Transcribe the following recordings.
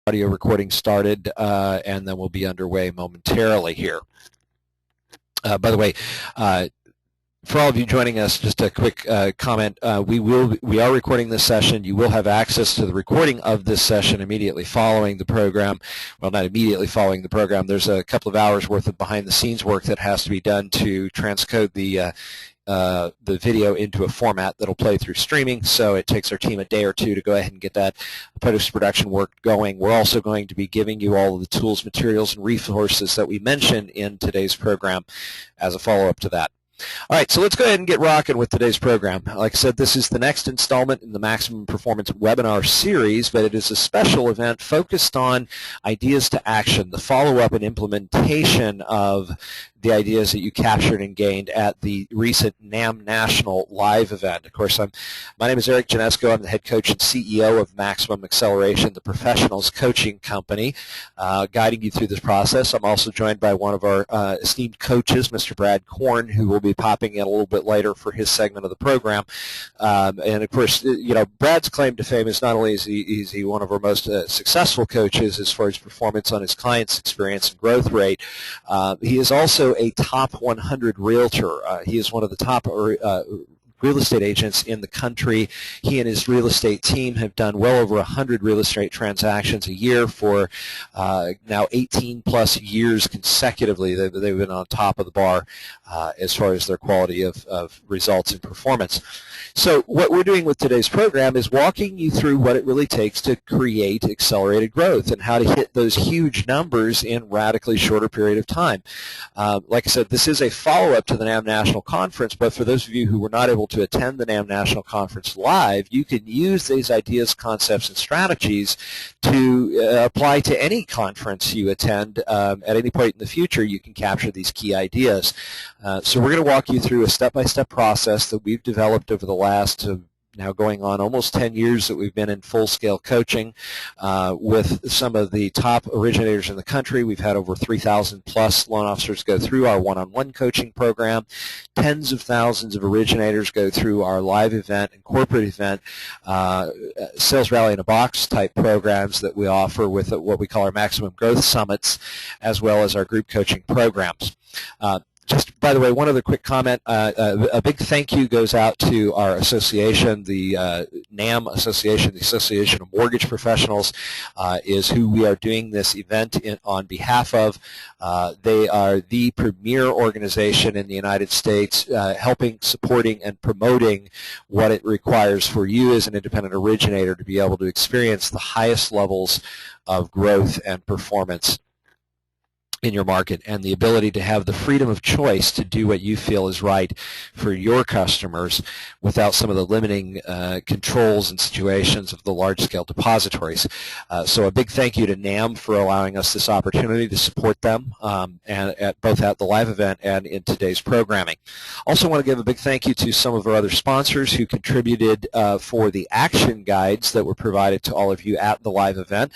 audio recording started, and then we'll be underway momentarily here. By the way, for all of you joining us, just a quick comment. We are recording this session. You will have access to the recording of this session immediately following the program. Well, not immediately following the program. There's a couple of hours worth of behind-the-scenes work that has to be done to transcode the video into a format that'll play through streaming, so it takes our team a day or two to go ahead and get that post-production work going. We're also going to be giving you all of the tools, materials, and resources that we mentioned in today's program as a follow-up to that. All right, so let's go ahead and get rocking with today's program. Like I said, this is the next installment in the Maximum Performance webinar series, but it is a special event focused on ideas to action, the follow-up and implementation of the ideas that you captured and gained at the recent NAMB National Live event. Of course, my name is Erik Janeczko. I'm the head coach and CEO of Maximum Acceleration, the professionals coaching company, guiding you through this process. I'm also joined by one of our esteemed coaches, Mr. Brad Korn, who will be popping in a little bit later for his segment of the program. And of course, you know, Brad's claim to fame is not only is he one of our most successful coaches as far as performance on his clients' experience and growth rate, he is also a top 100 realtor. He is one of the top real estate agents in the country. He and his real estate team have done well over 100 real estate transactions a year for now 18 plus years consecutively. They've been on top of the bar as far as their quality of results and performance. So what we're doing with today's program is walking you through what it really takes to create accelerated growth and how to hit those huge numbers in radically shorter period of time. Like I said, this is a follow-up to the NAMB National Conference, but for those of you who were not able to attend the NAMB National Conference live, you can use these ideas, concepts, and strategies to apply to any conference you attend at any point in the future. You can capture these key ideas. So we're going to walk you through a step-by-step process that we've developed over the last now going on almost 10 years that we've been in full-scale coaching with some of the top originators in the country. We've had over 3,000 plus loan officers go through our one-on-one coaching program. Tens of thousands of originators go through our live event and corporate event sales rally in a box type programs that we offer with what we call our Maximum Growth Summits, as well as our group coaching programs. Just, by the way, one other quick comment. A big thank you goes out to our association, the NAMB Association, the Association of Mortgage Professionals, is who we are doing this event on behalf of. They are the premier organization in the United States, helping, supporting, and promoting what it requires for you as an independent originator to be able to experience the highest levels of growth and performance in your market, and the ability to have the freedom of choice to do what you feel is right for your customers without some of the limiting controls and situations of the large-scale depositories. So a big thank you to NAMB for allowing us this opportunity to support them, and both at the live event and in today's programming. Also want to give a big thank you to some of our other sponsors who contributed for the action guides that were provided to all of you at the live event.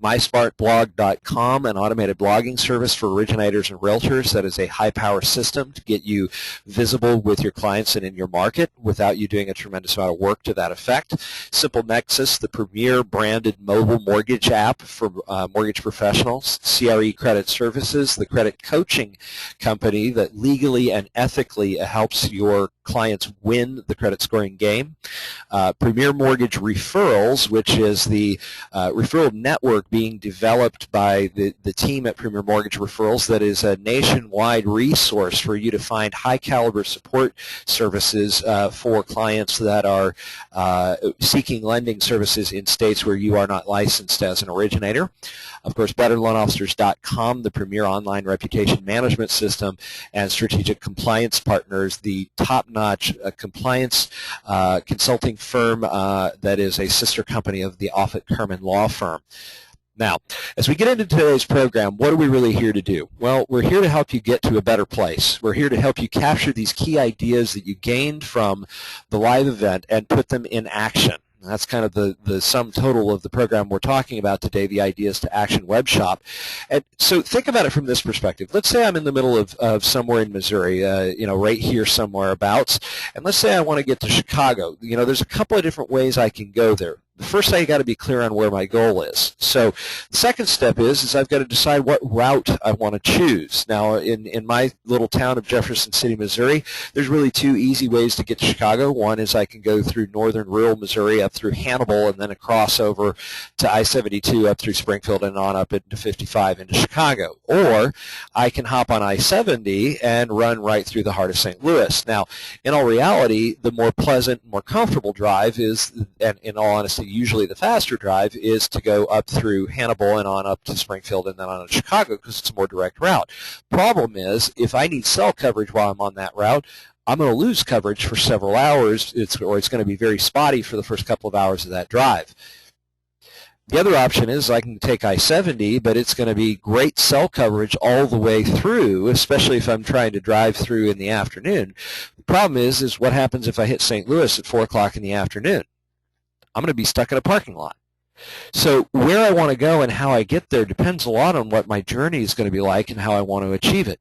MySmartBlog.com, an automated blogging service for originators and realtors that is a high-power system to get you visible with your clients and in your market without you doing a tremendous amount of work to that effect. Simple Nexus, the premier branded mobile mortgage app for mortgage professionals. CRE Credit Services, the credit coaching company that legally and ethically helps your clients win the credit scoring game. Premier Mortgage Referrals, which is the referral network being developed by the team at Premier Mortgage Referrals that is a nationwide resource for you to find high-caliber support services for clients that are seeking lending services in states where you are not licensed as an originator. Of course, BetterLoanOfficers.com, the premier online reputation management system, and Strategic Compliance Partners, the top-notch compliance consulting firm that is a sister company of the Offutt Kerman Law Firm. Now, as we get into today's program, what are we really here to do? Well, we're here to help you get to a better place. We're here to help you capture these key ideas that you gained from the live event and put them in action. That's kind of the sum total of the program we're talking about today, the Ideas to Action web shop. And so think about it from this perspective. Let's say I'm in the middle of somewhere in Missouri, right here somewhere abouts, and let's say I want to get to Chicago. There's a couple of different ways I can go there. first I got to be clear on where my goal is. So the second step is I've got to decide what route I want to choose. Now in my little town of Jefferson City, Missouri, there's really two easy ways to get to Chicago. One is I can go through northern rural Missouri up through Hannibal and then across over to I-72 up through Springfield and on up into 55 into Chicago. Or I can hop on I-70 and run right through the heart of St. Louis. Now in all reality, the more pleasant, more comfortable drive is, and in all honesty, usually the faster drive is to go up through Hannibal and on up to Springfield and then on to Chicago because it's a more direct route. Problem is, if I need cell coverage while I'm on that route, I'm going to lose coverage for several hours, or it's going to be very spotty for the first couple of hours of that drive. The other option is I can take I-70, but it's going to be great cell coverage all the way through, especially if I'm trying to drive through in the afternoon. The problem is what happens if I hit St. Louis at 4 o'clock in the afternoon? I'm going to be stuck in a parking lot. So where I want to go and how I get there depends a lot on what my journey is going to be like and how I want to achieve it.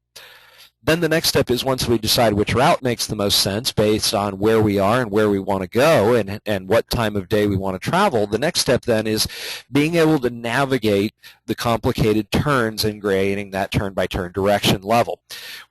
Then the next step is once we decide which route makes the most sense based on where we are and where we want to go and what time of day we want to travel, the next step then is being able to navigate the complicated turns and grading that turn-by-turn direction level.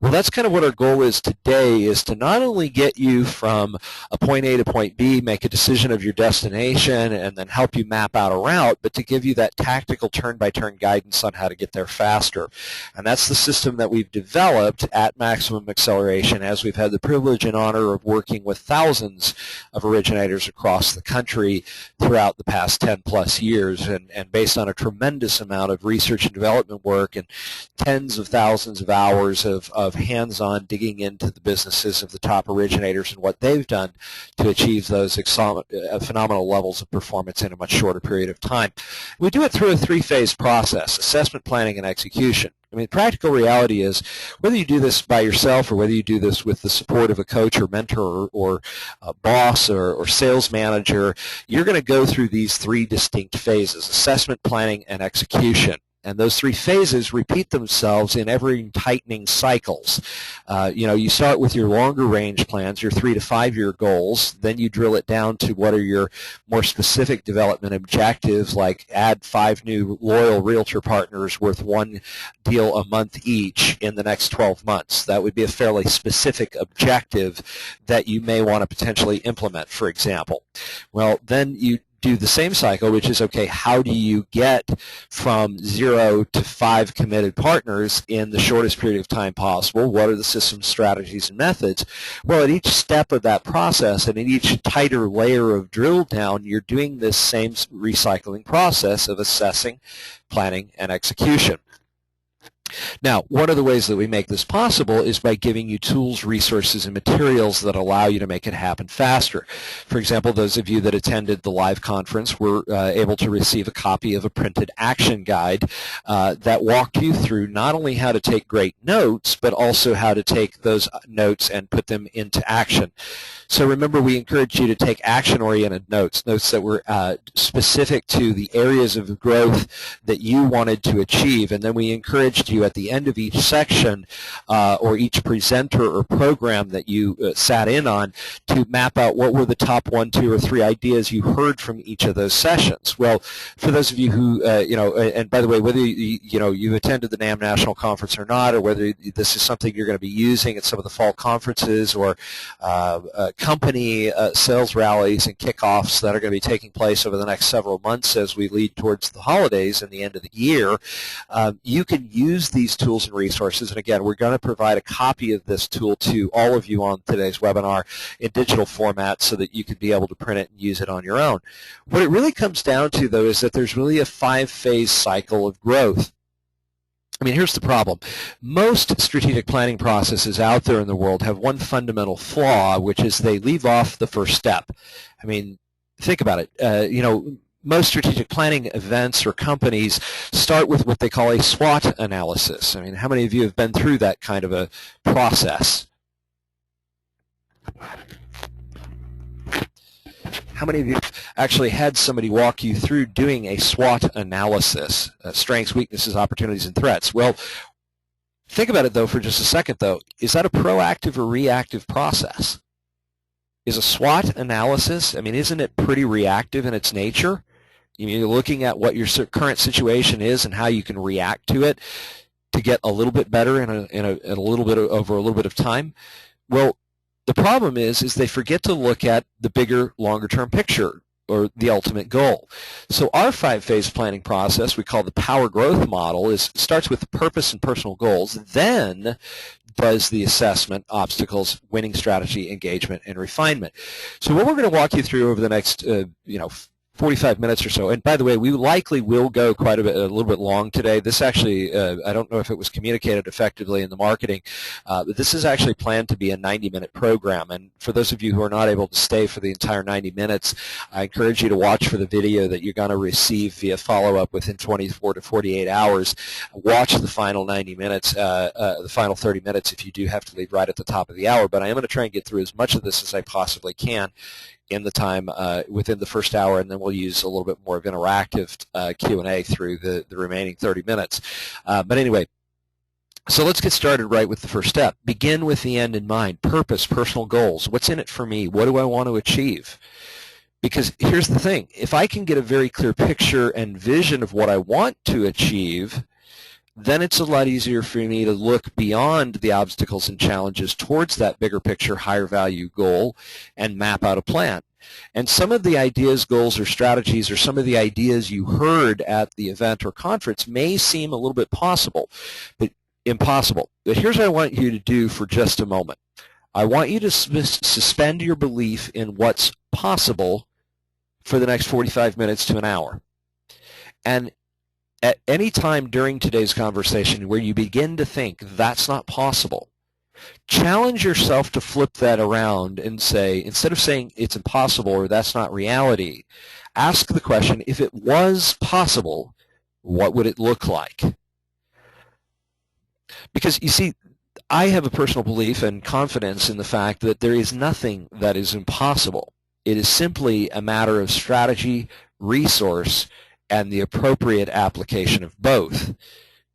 Well, that's kind of what our goal is today, is to not only get you from a point A to point B, make a decision of your destination, and then help you map out a route, but to give you that tactical turn-by-turn guidance on how to get there faster. And that's the system that we've developed at Maximum Acceleration, as we've had the privilege and honor of working with thousands of originators across the country throughout the past 10-plus years, and based on a tremendous amount of research and development work and tens of thousands of hours of hands-on digging into the businesses of the top originators and what they've done to achieve those phenomenal levels of performance in a much shorter period of time. We do it through a three-phase process: assessment, planning, and execution. I mean, practical reality is whether you do this by yourself or whether you do this with the support of a coach or mentor or a boss or sales manager, you're going to go through these three distinct phases: assessment, planning, and execution. And those three phases repeat themselves in ever-tightening cycles. You start with your longer range plans, your 3 to 5 year goals. Then you drill it down to what are your more specific development objectives, like add 5 new loyal realtor partners worth 1 deal a month each in the next 12 months. That would be a fairly specific objective that you may want to potentially implement, for example. Well, then you do the same cycle, which is, okay, how do you get from 0 to 5 committed partners in the shortest period of time possible? What are the system strategies and methods? Well, at each step of that process and in each tighter layer of drill down, you're doing this same recycling process of assessing, planning, and execution. Now, one of the ways that we make this possible is by giving you tools, resources, and materials that allow you to make it happen faster. For example, those of you that attended the live conference were able to receive a copy of a printed action guide that walked you through not only how to take great notes, but also how to take those notes and put them into action. So remember, we encouraged you to take action-oriented notes that were specific to the areas of growth that you wanted to achieve, and then we encouraged you at the end of each section or each presenter or program that you sat in on to map out what were the top 1, 2, or 3 ideas you heard from each of those sessions. Well, for those of you who, and by the way, whether you've attended the NAMB National Conference or not, or whether this is something you're going to be using at some of the fall conferences or company sales rallies and kickoffs that are going to be taking place over the next several months as we lead towards the holidays and the end of the year, you can use these tools and resources. And again, we're going to provide a copy of this tool to all of you on today's webinar in digital format so that you can be able to print it and use it on your own. What it really comes down to, though, is that there's really a 5-phase cycle of growth. I mean, here's the problem. Most strategic planning processes out there in the world have one fundamental flaw, which is they leave off the first step. I mean, think about it. Most strategic planning events or companies start with what they call a SWOT analysis. I mean, how many of you have been through that kind of a process? How many of you actually had somebody walk you through doing a SWOT analysis, strengths, weaknesses, opportunities, and threats? Well, think about it, though, for just a second, though. Is that a proactive or reactive process? is a SWOT analysis, I mean, isn't it pretty reactive in its nature? You're looking at what your current situation is and how you can react to it to get a little bit better in a little bit over a little bit of time. Well, the problem is they forget to look at the bigger, longer-term picture, or the ultimate goal. So our 5-phase planning process, we call the Power Growth Model, starts with the purpose and personal goals, then does the assessment, obstacles, winning strategy, engagement, and refinement. So what we're going to walk you through over the next 45 minutes or so, and by the way, we likely will go quite a little bit long today. This actually, I don't know if it was communicated effectively in the marketing, but this is actually planned to be a 90-minute program. And for those of you who are not able to stay for the entire 90 minutes, I encourage you to watch for the video that you're going to receive via follow-up within 24 to 48 hours. Watch the final 90 minutes, the final 30 minutes if you do have to leave right at the top of the hour. But I am going to try and get through as much of this as I possibly can in the time within the first hour, and then we'll use a little bit more of interactive Q&A through the remaining 30 minutes. But anyway, so let's get started right with the first step. Begin with the end in mind. Purpose, personal goals. What's in it for me? What do I want to achieve? Because here's the thing. If I can get a very clear picture and vision of what I want to achieve, then it's a lot easier for me to look beyond the obstacles and challenges towards that bigger picture, higher value goal and map out a plan. And some of the ideas, goals, or strategies, or some of the ideas you heard at the event or conference may seem a little bit impossible. But here's what I want you to do for just a moment. I want you to suspend your belief in what's possible for the next 45 minutes to an hour. And at any time during today's conversation where you begin to think that's not possible, challenge yourself to flip that around and say, instead of saying it's impossible or that's not reality, ask the question, if it was possible, what would it look like? Because you see, I have a personal belief and confidence in the fact that there is nothing that is impossible. It is simply a matter of strategy, resource, and the appropriate application of both.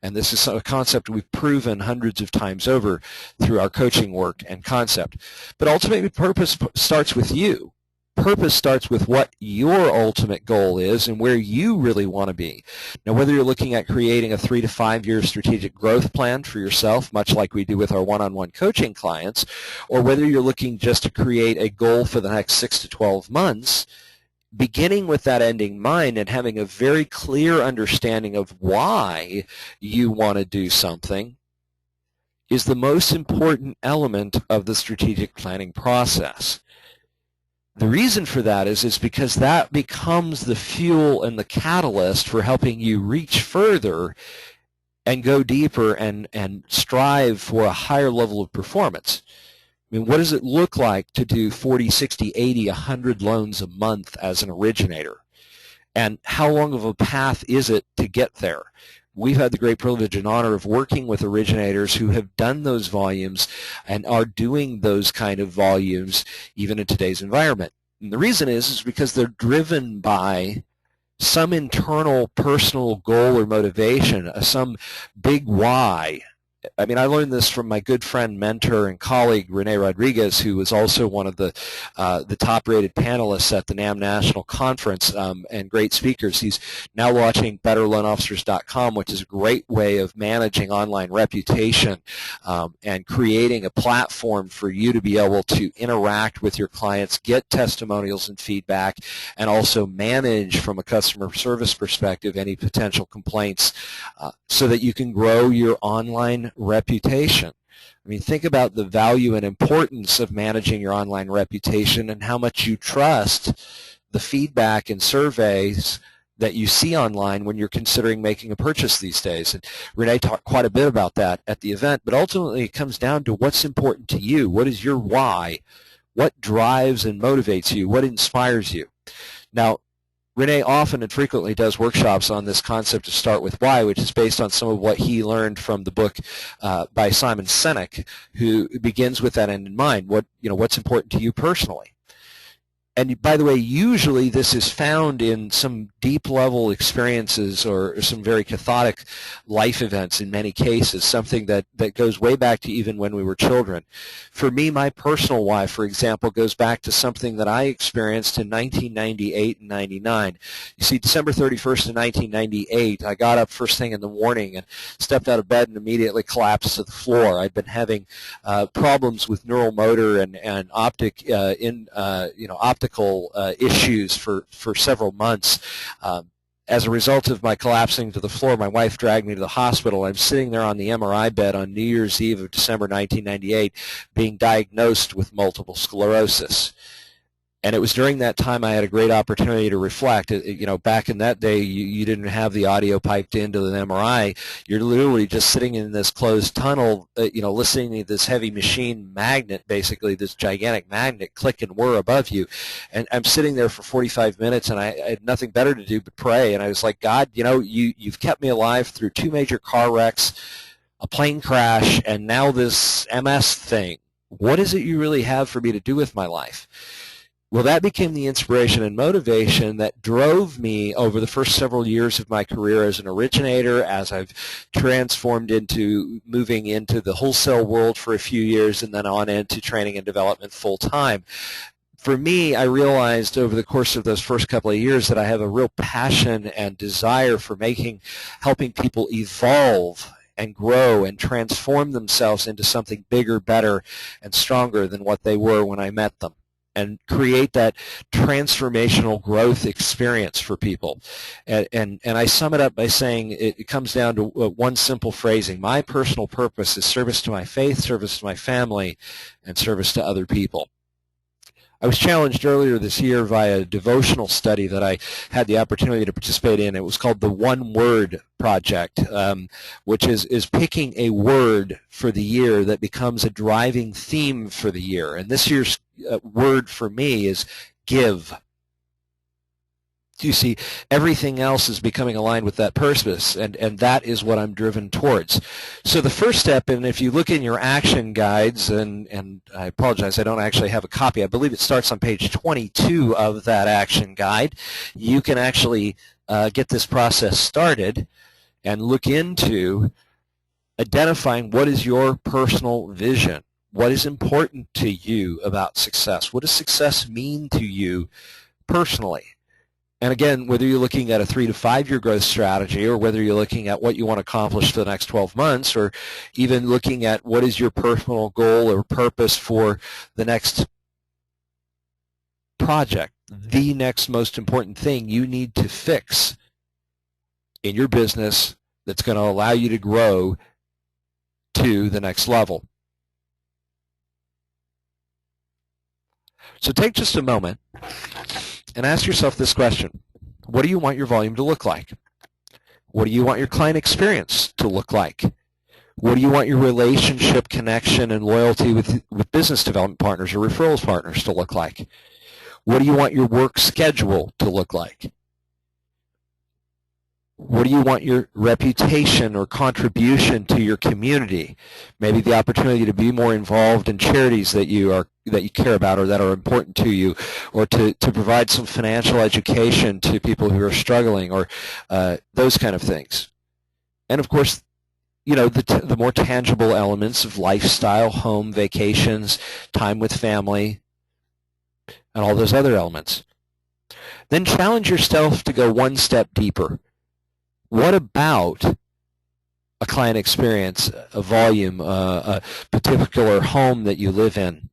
And this is a concept we've proven hundreds of times over through our coaching work and concept. But ultimately, purpose starts with you. Purpose starts with what your ultimate goal is and where you really want to be. Now, whether you're looking at creating a 3 to 5 year strategic growth plan for yourself, much like we do with our one-on-one coaching clients, or whether you're looking just to create a goal for the next 6 to 12 months, beginning with that end in mind and having a very clear understanding of why you want to do something is the most important element of the strategic planning process. The reason for that is because that becomes the fuel and the catalyst for helping you reach further and go deeper and strive for a higher level of performance. I mean, what does it look like to do 40, 60, 80, 100 loans a month as an originator? And how long of a path is it to get there? We've had the great privilege and honor of working with originators who have done those volumes and are doing those kind of volumes even in today's environment. And the reason is because they're driven by some internal personal goal or motivation, some big why. I mean, I learned this from my good friend, mentor, and colleague, Rene Rodriguez, who was also one of the top-rated panelists at the NAMB National Conference and great speakers. He's now launching BetterLoanOfficers.com, which is a great way of managing online reputation and creating a platform for you to be able to interact with your clients, get testimonials and feedback, and also manage from a customer service perspective any potential complaints so that you can grow your online reputation. I mean, think about the value and importance of managing your online reputation and how much you trust the feedback and surveys that you see online when you're considering making a purchase these days. And Renee talked quite a bit about that at the event, but ultimately it comes down to what's important to you. What is your why? What drives and motivates you? What inspires you? Now, Renee often and frequently does workshops on this concept of start with why, which is based on some of what he learned from the book by Simon Sinek, who begins with that end in mind. What's important to you personally? And by the way, usually this is found in some deep level experiences or some very cathartic life events in many cases, something that goes way back to even when we were children. For me, my personal why, for example, goes back to something that I experienced in 1998 and 99. You see, December 31st of 1998, I got up first thing in the morning and stepped out of bed and immediately collapsed to the floor. I'd been having problems with neural motor and optical issues for several months. As a result of my collapsing to the floor, my wife dragged me to the hospital. I'm sitting there on the MRI bed on New Year's Eve of December 1998 being diagnosed with multiple sclerosis. And it was during that time I had a great opportunity to reflect. Back in that day, you didn't have the audio piped into the MRI. You're literally just sitting in this closed tunnel, listening to this heavy machine magnet, basically this gigantic magnet, click and whir above you. And I'm sitting there for 45 minutes, and I had nothing better to do but pray. And I was like, God, you've kept me alive through 2 major car wrecks, a plane crash, and now this MS thing. What is it you really have for me to do with my life? Well, that became the inspiration and motivation that drove me over the first several years of my career as an originator, as I've transformed into moving into the wholesale world for a few years and then on into training and development full time. For me, I realized over the course of those first couple of years that I have a real passion and desire for helping people evolve and grow and transform themselves into something bigger, better, and stronger than what they were when I met them, and create that transformational growth experience for people. And I sum it up by saying it comes down to one simple phrasing. My personal purpose is service to my faith, service to my family, and service to other people. I was challenged earlier this year via a devotional study that I had the opportunity to participate in. It was called the One Word Project, which is picking a word for the year that becomes a driving theme for the year. And this year's word for me is give. You see, everything else is becoming aligned with that purpose, and that is what I'm driven towards. So the first step, and if you look in your action guides, and I apologize, I don't actually have a copy. I believe it starts on page 22 of that action guide. You can actually get this process started and look into identifying what is your personal vision. What is important to you about success? What does success mean to you personally? And again, whether you're looking at a 3 to 5 year growth strategy, or whether you're looking at what you want to accomplish for the next 12 months, or even looking at what is your personal goal or purpose for the next project, the next most important thing you need to fix in your business that's going to allow you to grow to the next level. So take just a moment and ask yourself this question. What do you want your volume to look like? What do you want your client experience to look like? What do you want your relationship, connection, and loyalty with business development partners or referrals partners to look like? What do you want your work schedule to look like? What do you want your reputation or contribution to your community? Maybe the opportunity to be more involved in charities that you care about or that are important to you, or to provide some financial education to people who are struggling, or those kind of things. And of course, the more tangible elements of lifestyle, home, vacations, time with family, and all those other elements. Then challenge yourself to go one step deeper. What about a client experience, a volume, a particular home that you live in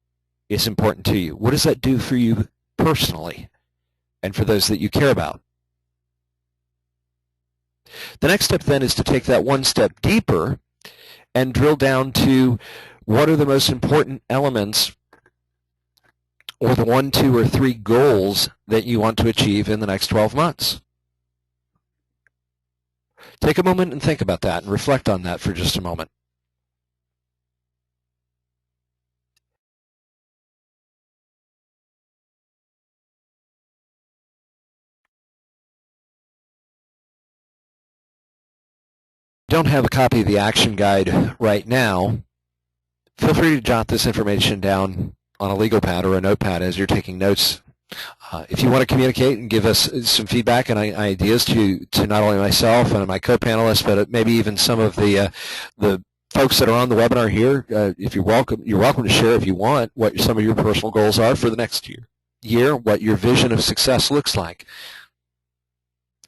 is important to you? What does that do for you personally and for those that you care about? The next step then is to take that one step deeper and drill down to what are the most important elements, or the 1, 2, or 3 goals that you want to achieve in the next 12 months. Take a moment and think about that and reflect on that for just a moment. If you don't have a copy of the action guide right now, feel free to jot this information down on a legal pad or a notepad as you're taking notes If you want to communicate and give us some feedback and ideas to not only myself and my co-panelists, but maybe even some of the folks that are on the webinar here, if you're welcome to share if you want what some of your personal goals are for the next year, what your vision of success looks like.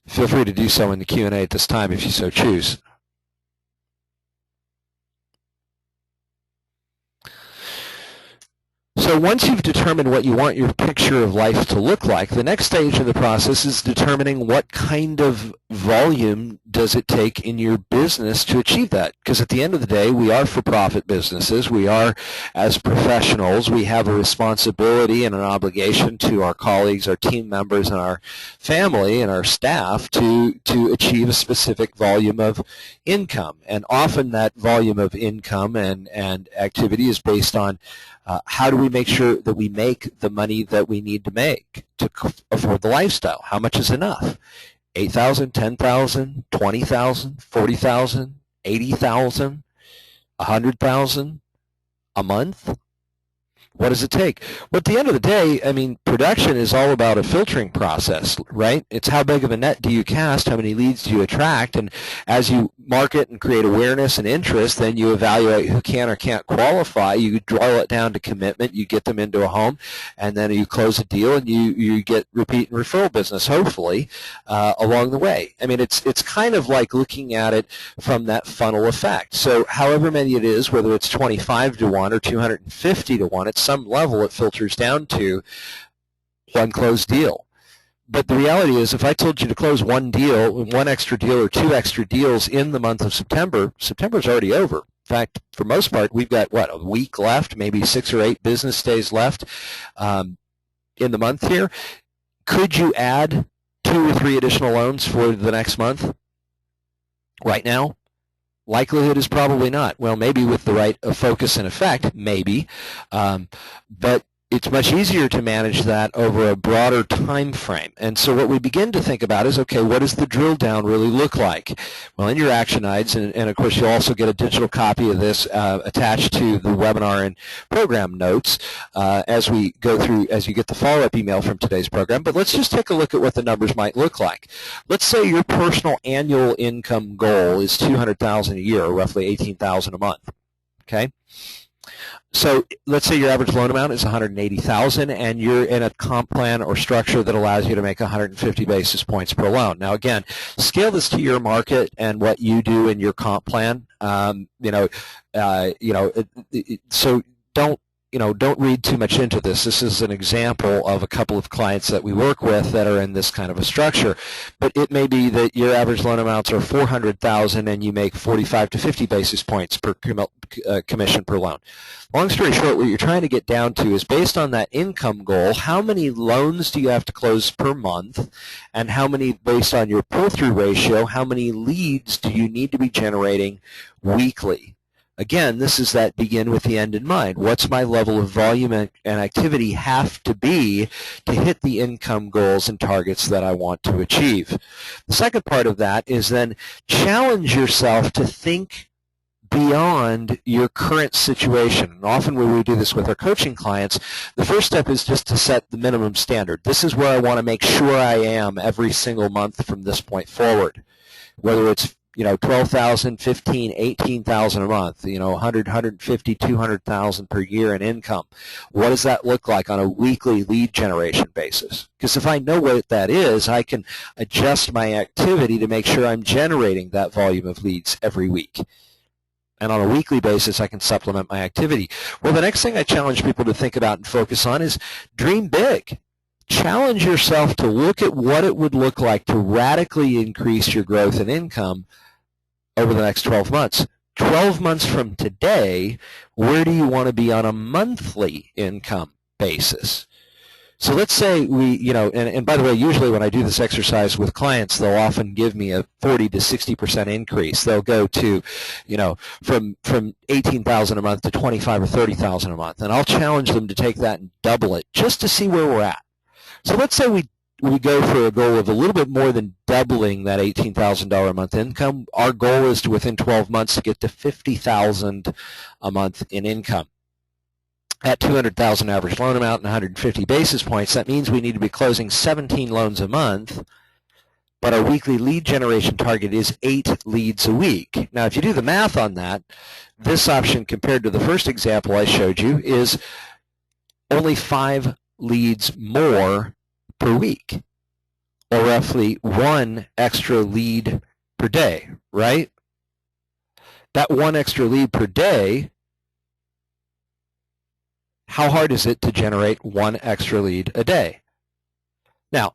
Feel free to do so in the Q&A at this time if you so choose. So once you've determined what you want your picture of life to look like, the next stage of the process is determining what kind of volume does it take in your business to achieve that. Because at the end of the day, we are for-profit businesses. We are, as professionals, we have a responsibility and an obligation to our colleagues, our team members, and our family and our staff to achieve a specific volume of income. And often that volume of income and activity is based on how do we make sure that we make the money that we need to make to afford the lifestyle? How much is enough? $8,000, $10,000, $20,000, $40,000, $80,000, $100,000 a month? What does it take? Well, at the end of the day, I mean, production is all about a filtering process, right? It's how big of a net do you cast, how many leads do you attract, and as you market and create awareness and interest, then you evaluate who can or can't qualify. You draw it down to commitment, you get them into a home, and then you close a deal, and you get repeat and referral business, hopefully, along the way. I mean, it's kind of like looking at it from that funnel effect. So however many it is, whether it's 25 to 1 or 250 to 1, at some level it filters down to one closed deal. But the reality is, if I told you to close one deal, one extra deal or two extra deals in the month of September, September's already over. In fact, for most part, we've got, what, a week left, maybe 6 or 8 business days left in the month here. Could you add 2 or 3 additional loans for the next month right now? Likelihood is probably not. Well, maybe with the right focus and effect, maybe. But it's much easier to manage that over a broader time frame. And so what we begin to think about is, okay, what does the drill down really look like? Well, in your action items, and of course you'll also get a digital copy of this attached to the webinar and program notes as we go through, as you get the follow-up email from today's program. But let's just take a look at what the numbers might look like. Let's say your personal annual income goal is $200,000 a year, or roughly $18,000 a month. Okay? So let's say your average loan amount is $180,000, and you're in a comp plan or structure that allows you to make 150 basis points per loan. Now, again, scale this to your market and what you do in your comp plan. So don't read too much into this. This is an example of a couple of clients that we work with that are in this kind of a structure. But it may be that your average loan amounts are $400,000 and you make 45 to 50 basis points per commission per loan. Long story short, what you're trying to get down to is, based on that income goal, how many loans do you have to close per month, and how many, based on your pull-through ratio, how many leads do you need to be generating weekly? Again, this is that begin with the end in mind. What's my level of volume and activity have to be to hit the income goals and targets that I want to achieve? The second part of that is then challenge yourself to think beyond your current situation. And often when we do this with our coaching clients, the first step is just to set the minimum standard. This is where I want to make sure I am every single month from this point forward. Whether it's $12,000, $15,000, $18,000 a month, 100, 150, 200,000 per year in income. What does that look like on a weekly lead generation basis? Because if I know what that is, I can adjust my activity to make sure I'm generating that volume of leads every week. And on a weekly basis, I can supplement my activity. Well, the next thing I challenge people to think about and focus on is dream big. Challenge yourself to look at what it would look like to radically increase your growth and income over the next 12 months. 12 months from today, where do you want to be on a monthly income basis? So let's say and by the way, usually when I do this exercise with clients, they'll often give me a 40 to 60% increase. They'll go to, from $18,000 a month to $25,000 or $30,000 a month, and I'll challenge them to take that and double it just to see where we're at. So let's say we go for a goal of a little bit more than doubling that $18,000 a month income. Our goal is to, within 12 months, to get to $50,000 a month in income. at 200,000 average loan amount and 150 basis points, that means we need to be closing 17 loans a month, but our weekly lead generation target is 8 leads a week. Now, if you do the math on that, this option compared to the first example I showed you is only 5 leads more per week, or roughly 1 extra lead per day, right? That 1 extra lead per day, how hard is it to generate 1 extra lead a day? Now,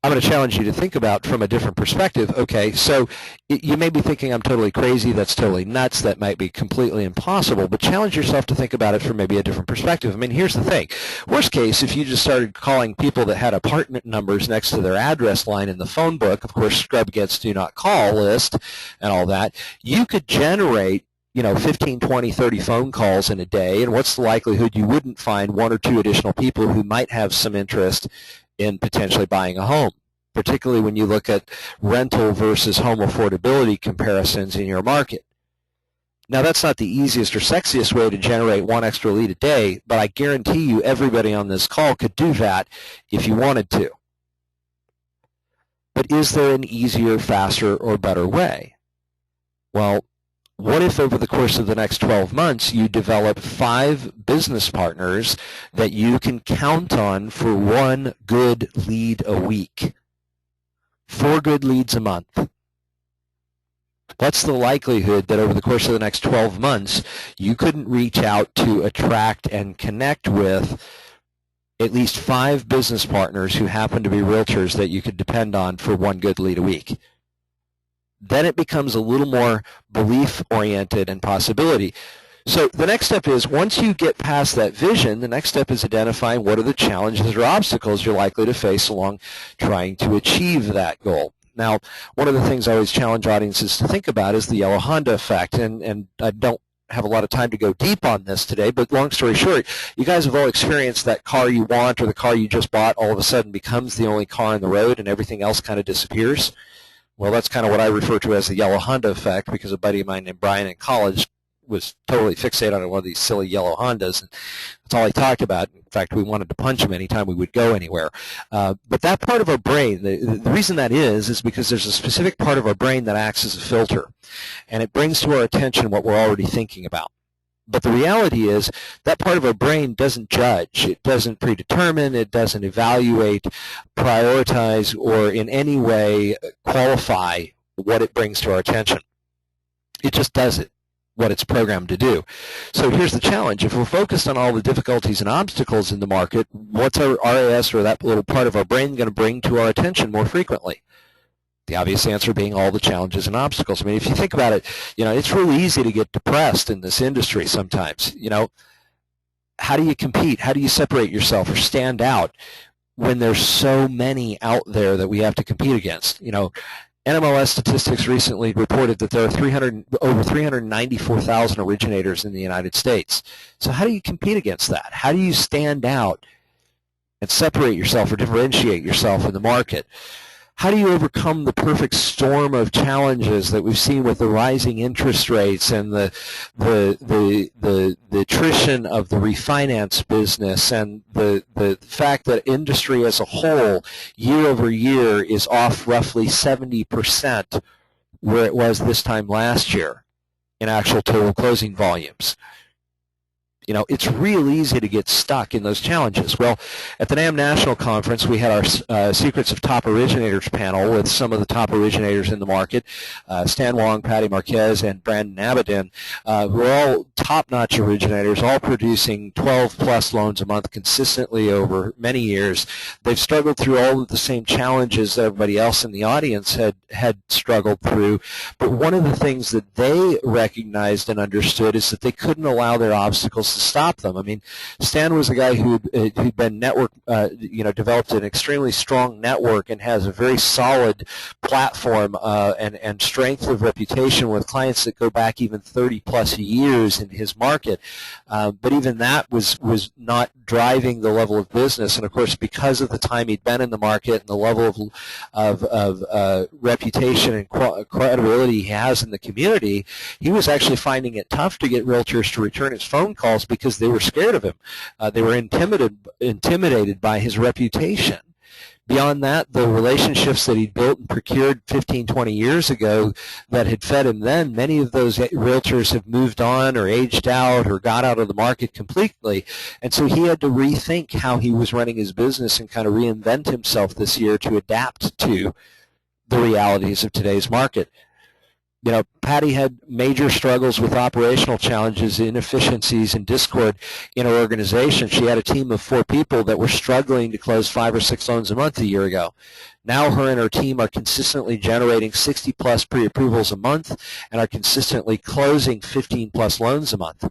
I'm going to challenge you to think about from a different perspective. Okay, so you may be thinking I'm totally crazy, that's totally nuts, that might be completely impossible, but challenge yourself to think about it from maybe a different perspective. I mean, here's the thing. Worst case, if you just started calling people that had apartment numbers next to their address line in the phone book, of course, scrub against do not call list and all that, you could generate 15, 20, 30 phone calls in a day, and what's the likelihood you wouldn't find 1 or 2 additional people who might have some interest in potentially buying a home, particularly when you look at rental versus home affordability comparisons in your market. Now, that's not the easiest or sexiest way to generate 1 extra lead a day, but I guarantee you everybody on this call could do that if you wanted to. But is there an easier, faster, or better way? Well, what if over the course of the next 12 months you develop 5 business partners that you can count on for 1 good lead a week? 4 good leads a month. What's the likelihood that over the course of the next 12 months you couldn't reach out to attract and connect with at least 5 business partners who happen to be realtors that you could depend on for 1 good lead a week? Then it becomes a little more belief-oriented and possibility. So the next step is, once you get past that vision, the next step is identifying what are the challenges or obstacles you're likely to face along trying to achieve that goal. Now, one of the things I always challenge audiences to think about is the yellow Honda effect, and I don't have a lot of time to go deep on this today, but long story short, you guys have all experienced that car you want or the car you just bought all of a sudden becomes the only car on the road and everything else kind of disappears. Well, that's kind of what I refer to as the yellow Honda effect, because a buddy of mine named Brian in college was totally fixated on one of these silly yellow Hondas, and that's all he talked about. In fact, we wanted to punch him anytime we would go anywhere. But that part of our brain, the reason that is because there's a specific part of our brain that acts as a filter, and it brings to our attention what we're already thinking about. But the reality is that part of our brain doesn't judge. It doesn't predetermine. It doesn't evaluate, prioritize, or in any way qualify what it brings to our attention. It just does it, what it's programmed to do. So here's the challenge. If we're focused on all the difficulties and obstacles in the market, what's our RAS, or that little part of our brain, going to bring to our attention more frequently? The obvious answer being all the challenges and obstacles. I mean, if you think about it, it's really easy to get depressed in this industry sometimes. How do you compete? How do you separate yourself or stand out when there's so many out there that we have to compete against? NMLS statistics recently reported that there are over 394,000 originators in the United States. So how do you compete against that? How do you stand out and separate yourself or differentiate yourself in the market? How do you overcome the perfect storm of challenges that we've seen with the rising interest rates and the attrition of the refinance business, and the fact that industry as a whole year over year is off roughly 70% where it was this time last year in actual total closing volumes? It's real easy to get stuck in those challenges. Well, at the NAMB National Conference, we had our Secrets of Top Originators panel with some of the top originators in the market, Stan Wong, Patty Marquez, and Brandon Abedin, who are all top-notch originators, all producing 12-plus loans a month consistently over many years. They've struggled through all of the same challenges that everybody else in the audience had struggled through, but one of the things that they recognized and understood is that they couldn't allow their obstacles to stop them. I mean, Stan was a guy who'd been developed an extremely strong network and has a very solid platform and strength of reputation with clients that go back even 30-plus years in his market. But even that was not driving the level of business. And of course, because of the time he'd been in the market and the level of reputation and credibility he has in the community, he was actually finding it tough to get realtors to return his phone calls calls because they were scared of him. They were intimidated by his reputation. Beyond that, the relationships that he'd built and procured 15, 20 years ago that had fed him then, many of those realtors have moved on or aged out or got out of the market completely. And so he had to rethink how he was running his business and kind of reinvent himself this year to adapt to the realities of today's market. You know, Patty had major struggles with operational challenges, inefficiencies, and discord in her organization. She had a team of 4 people that were struggling to close 5 or 6 loans a month a year ago. Now her and her team are consistently generating 60-plus pre-approvals a month and are consistently closing 15-plus loans a month.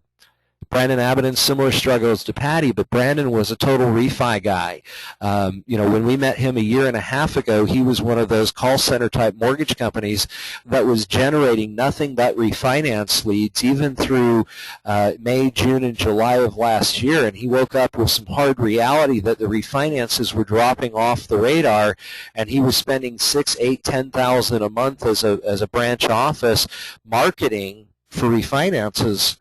Brandon Abbott, similar struggles to Patty, but Brandon was a total refi guy. You know, when we met him a year and a half ago, he was one of those call center type mortgage companies that was generating nothing but refinance leads even through May, June, and July of last year. And he woke up with some hard reality that the refinances were dropping off the radar, and he was spending $6,000, $8,000, $10,000 a month as a branch office marketing for refinances.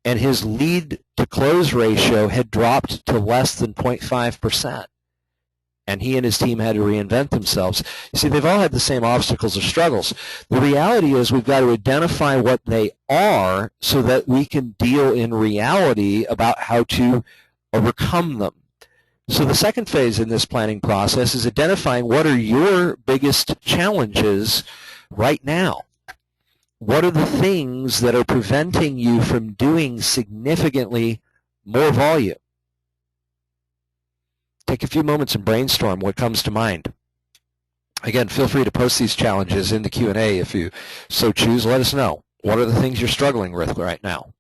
And his lead-to-close ratio had dropped to less than 0.5%. And he and his team had to reinvent themselves. You see, they've all had the same obstacles or struggles. The reality is we've got to identify what they are so that we can deal in reality about how to overcome them. So the second phase in this planning process is identifying what are your biggest challenges right now. What are the things that are preventing you from doing significantly more volume? Take a few moments and brainstorm what comes to mind. Again, feel free to post these challenges in the Q&A if you so choose. Let us know. What are the things you're struggling with right now?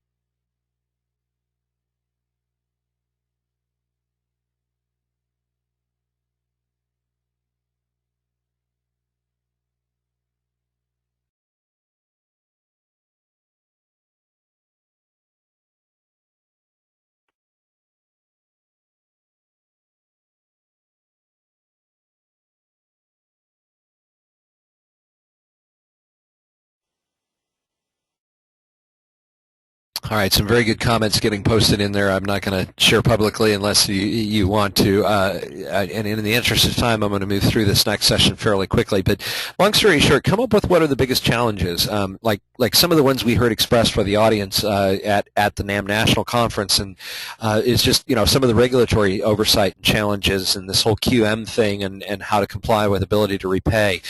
All right, some very good comments getting posted in there. I'm not going to share publicly unless you want to. And in the interest of time, I'm going to move through this next session fairly quickly. But long story short, come up with what are the biggest challenges, like some of the ones we heard expressed for the audience at the NAMB National Conference, and it's just, you know, some of the regulatory oversight and challenges and this whole QM thing and how to comply with ability to repay.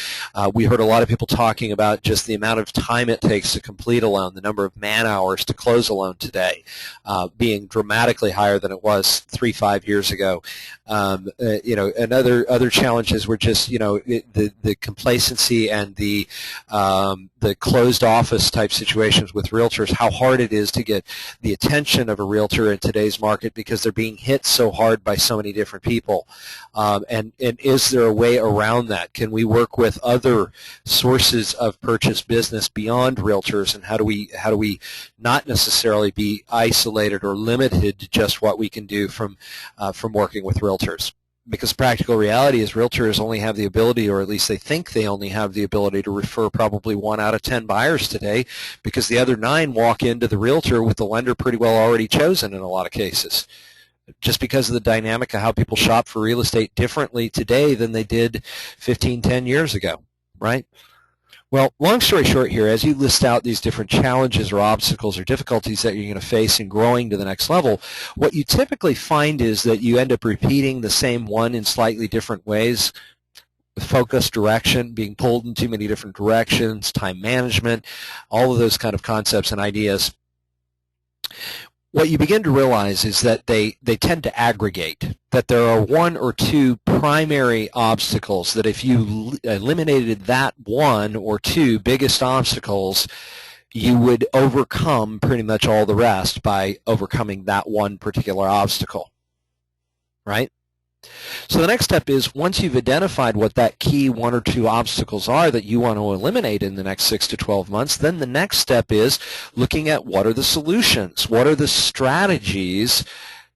We heard a lot of people talking about just the amount of time it takes to complete a loan, the number of man hours to close a loan today, being dramatically higher than it was 3-5 years ago. You know, and other challenges were just, you know, the complacency and the closed office type situations with realtors, how hard it is to get the attention of a realtor in today's market because they're being hit so hard by so many different people. And is there a way around that? Can we work with other sources of purchase business beyond realtors, and how do we not necessarily be isolated or limited to just what we can do from working with realtors? Because practical reality is realtors only have the ability, or at least they think they only have the ability, to refer probably 1 out of 10 buyers today, because the other 9 walk into the realtor with the lender pretty well already chosen in a lot of cases, just because of the dynamic of how people shop for real estate differently today than they did 10 years ago, right? Well, long story short here, as you list out these different challenges or obstacles or difficulties that you're going to face in growing to the next level, what you typically find is that you end up repeating the same one in slightly different ways. Focus, direction, being pulled in too many different directions, time management, all of those kind of concepts and ideas. What you begin to realize is that they tend to aggregate, that there are 1 or 2 primary obstacles that if you eliminated that 1 or 2 biggest obstacles, you would overcome pretty much all the rest by overcoming that one particular obstacle, right? So the next step is, once you've identified what that key 1 or 2 obstacles are that you want to eliminate in the next 6 to 12 months, then the next step is looking at what are the solutions, what are the strategies,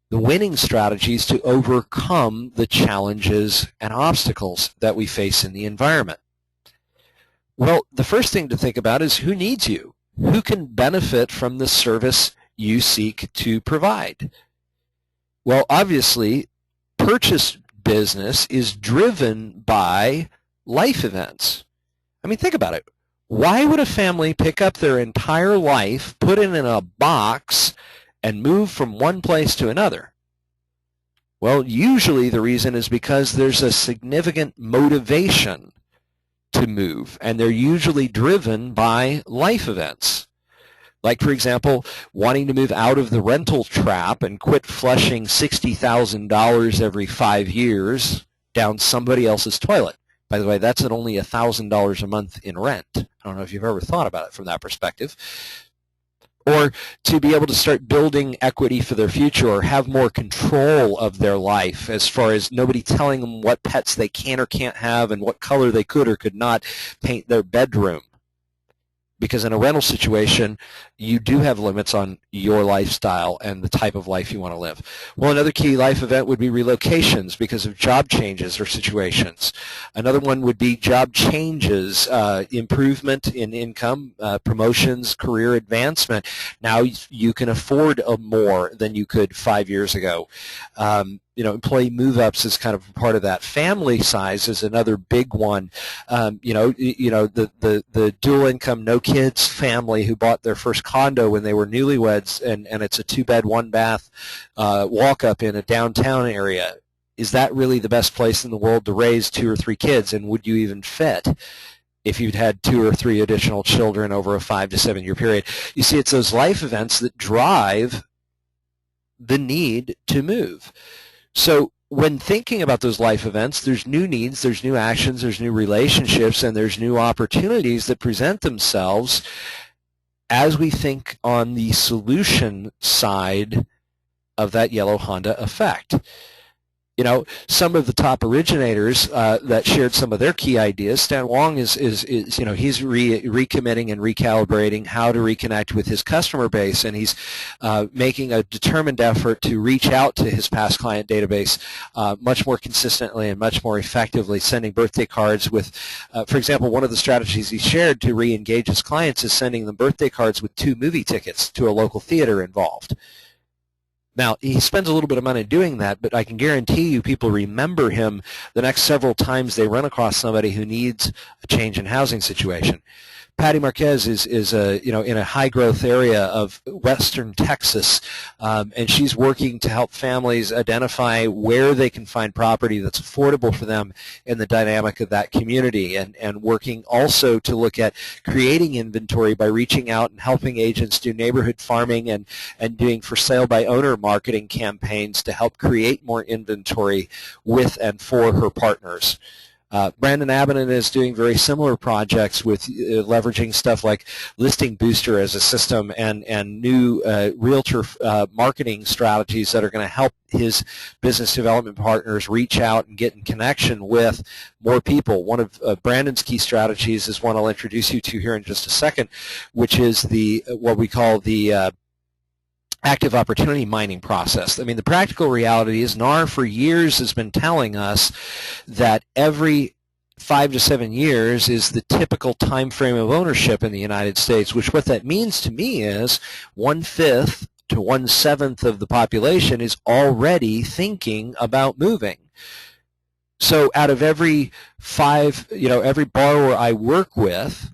the winning strategies to overcome the challenges and obstacles that we face in the environment. Well, the first thing to think about is who needs you? Who can benefit from the service you seek to provide? Well, obviously, purchase business is driven by life events. I mean, think about it. Why would a family pick up their entire life, put it in a box, and move from one place to another? Well, usually the reason is because there's a significant motivation to move, and they're usually driven by life events. Like, for example, wanting to move out of the rental trap and quit flushing $60,000 every 5 years down somebody else's toilet. By the way, that's at only $1,000 a month in rent. I don't know if you've ever thought about it from that perspective. Or to be able to start building equity for their future or have more control of their life as far as nobody telling them what pets they can or can't have and what color they could or could not paint their bedroom. Because in a rental situation, you do have limits on your lifestyle and the type of life you want to live. Well, another key life event would be relocations because of job changes or situations. Another one would be job changes, improvement in income, promotions, career advancement. Now you can afford more than you could 5 years ago. Employee move-ups is kind of part of that. Family size is another big one. The dual income, no kids family who bought their first condo when they were newlyweds, and it's a 2-bed, 1-bath walk-up in a downtown area. Is that really the best place in the world to raise 2 or 3 kids, and would you even fit if you'd had 2 or 3 additional children over a 5 to 7 year period? You see, it's those life events that drive the need to move. So when thinking about those life events, there's new needs, there's new actions, there's new relationships, and there's new opportunities that present themselves as we think on the solution side of that yellow Honda effect. Some of the top originators that shared some of their key ideas. Stan Wong is he's recommitting and recalibrating how to reconnect with his customer base, and he's making a determined effort to reach out to his past client database much more consistently and much more effectively, sending birthday cards with, for example, one of the strategies he shared to re-engage his clients is sending them birthday cards with 2 movie tickets to a local theater involved. Now, he spends a little bit of money doing that, but I can guarantee you people remember him the next several times they run across somebody who needs a change in housing situation. Patty Marquez is in a high-growth area of western Texas, and she's working to help families identify where they can find property that's affordable for them in the dynamic of that community, and working also to look at creating inventory by reaching out and helping agents do neighborhood farming and doing for sale by owner marketing campaigns to help create more inventory with and for her partners. Brandon Abbott is doing very similar projects with leveraging stuff like Listing Booster as a system and new realtor marketing strategies that are going to help his business development partners reach out and get in connection with more people. One of Brandon's key strategies is one I'll introduce you to here in just a second, which is what we call the active opportunity mining process. I mean, the practical reality is NAR for years has been telling us that every 5 to 7 years is the typical time frame of ownership in the United States, which what that means to me is 1/5 to 1/7 of the population is already thinking about moving. So out of every every borrower I work with,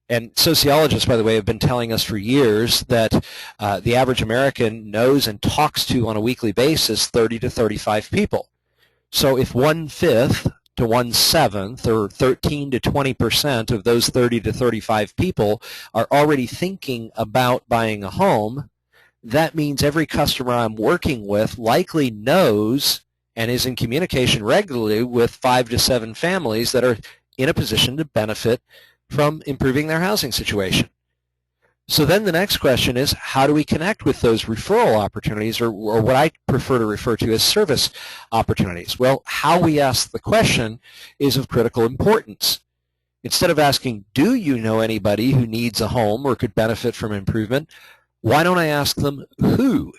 and sociologists, by the way, have been telling us for years that the average American knows and talks to on a weekly basis 30 to 35 people. So if 1/5 to 1/7 or 13 to 20% of those 30 to 35 people are already thinking about buying a home, that means every customer I'm working with likely knows and is in communication regularly with 5 to 7 families that are in a position to benefit from improving their housing situation. So then the next question is, how do we connect with those referral opportunities, or what I prefer to refer to as service opportunities? Well, how we ask the question is of critical importance. Instead of asking, do you know anybody who needs a home or could benefit from improvement, why don't I ask them, who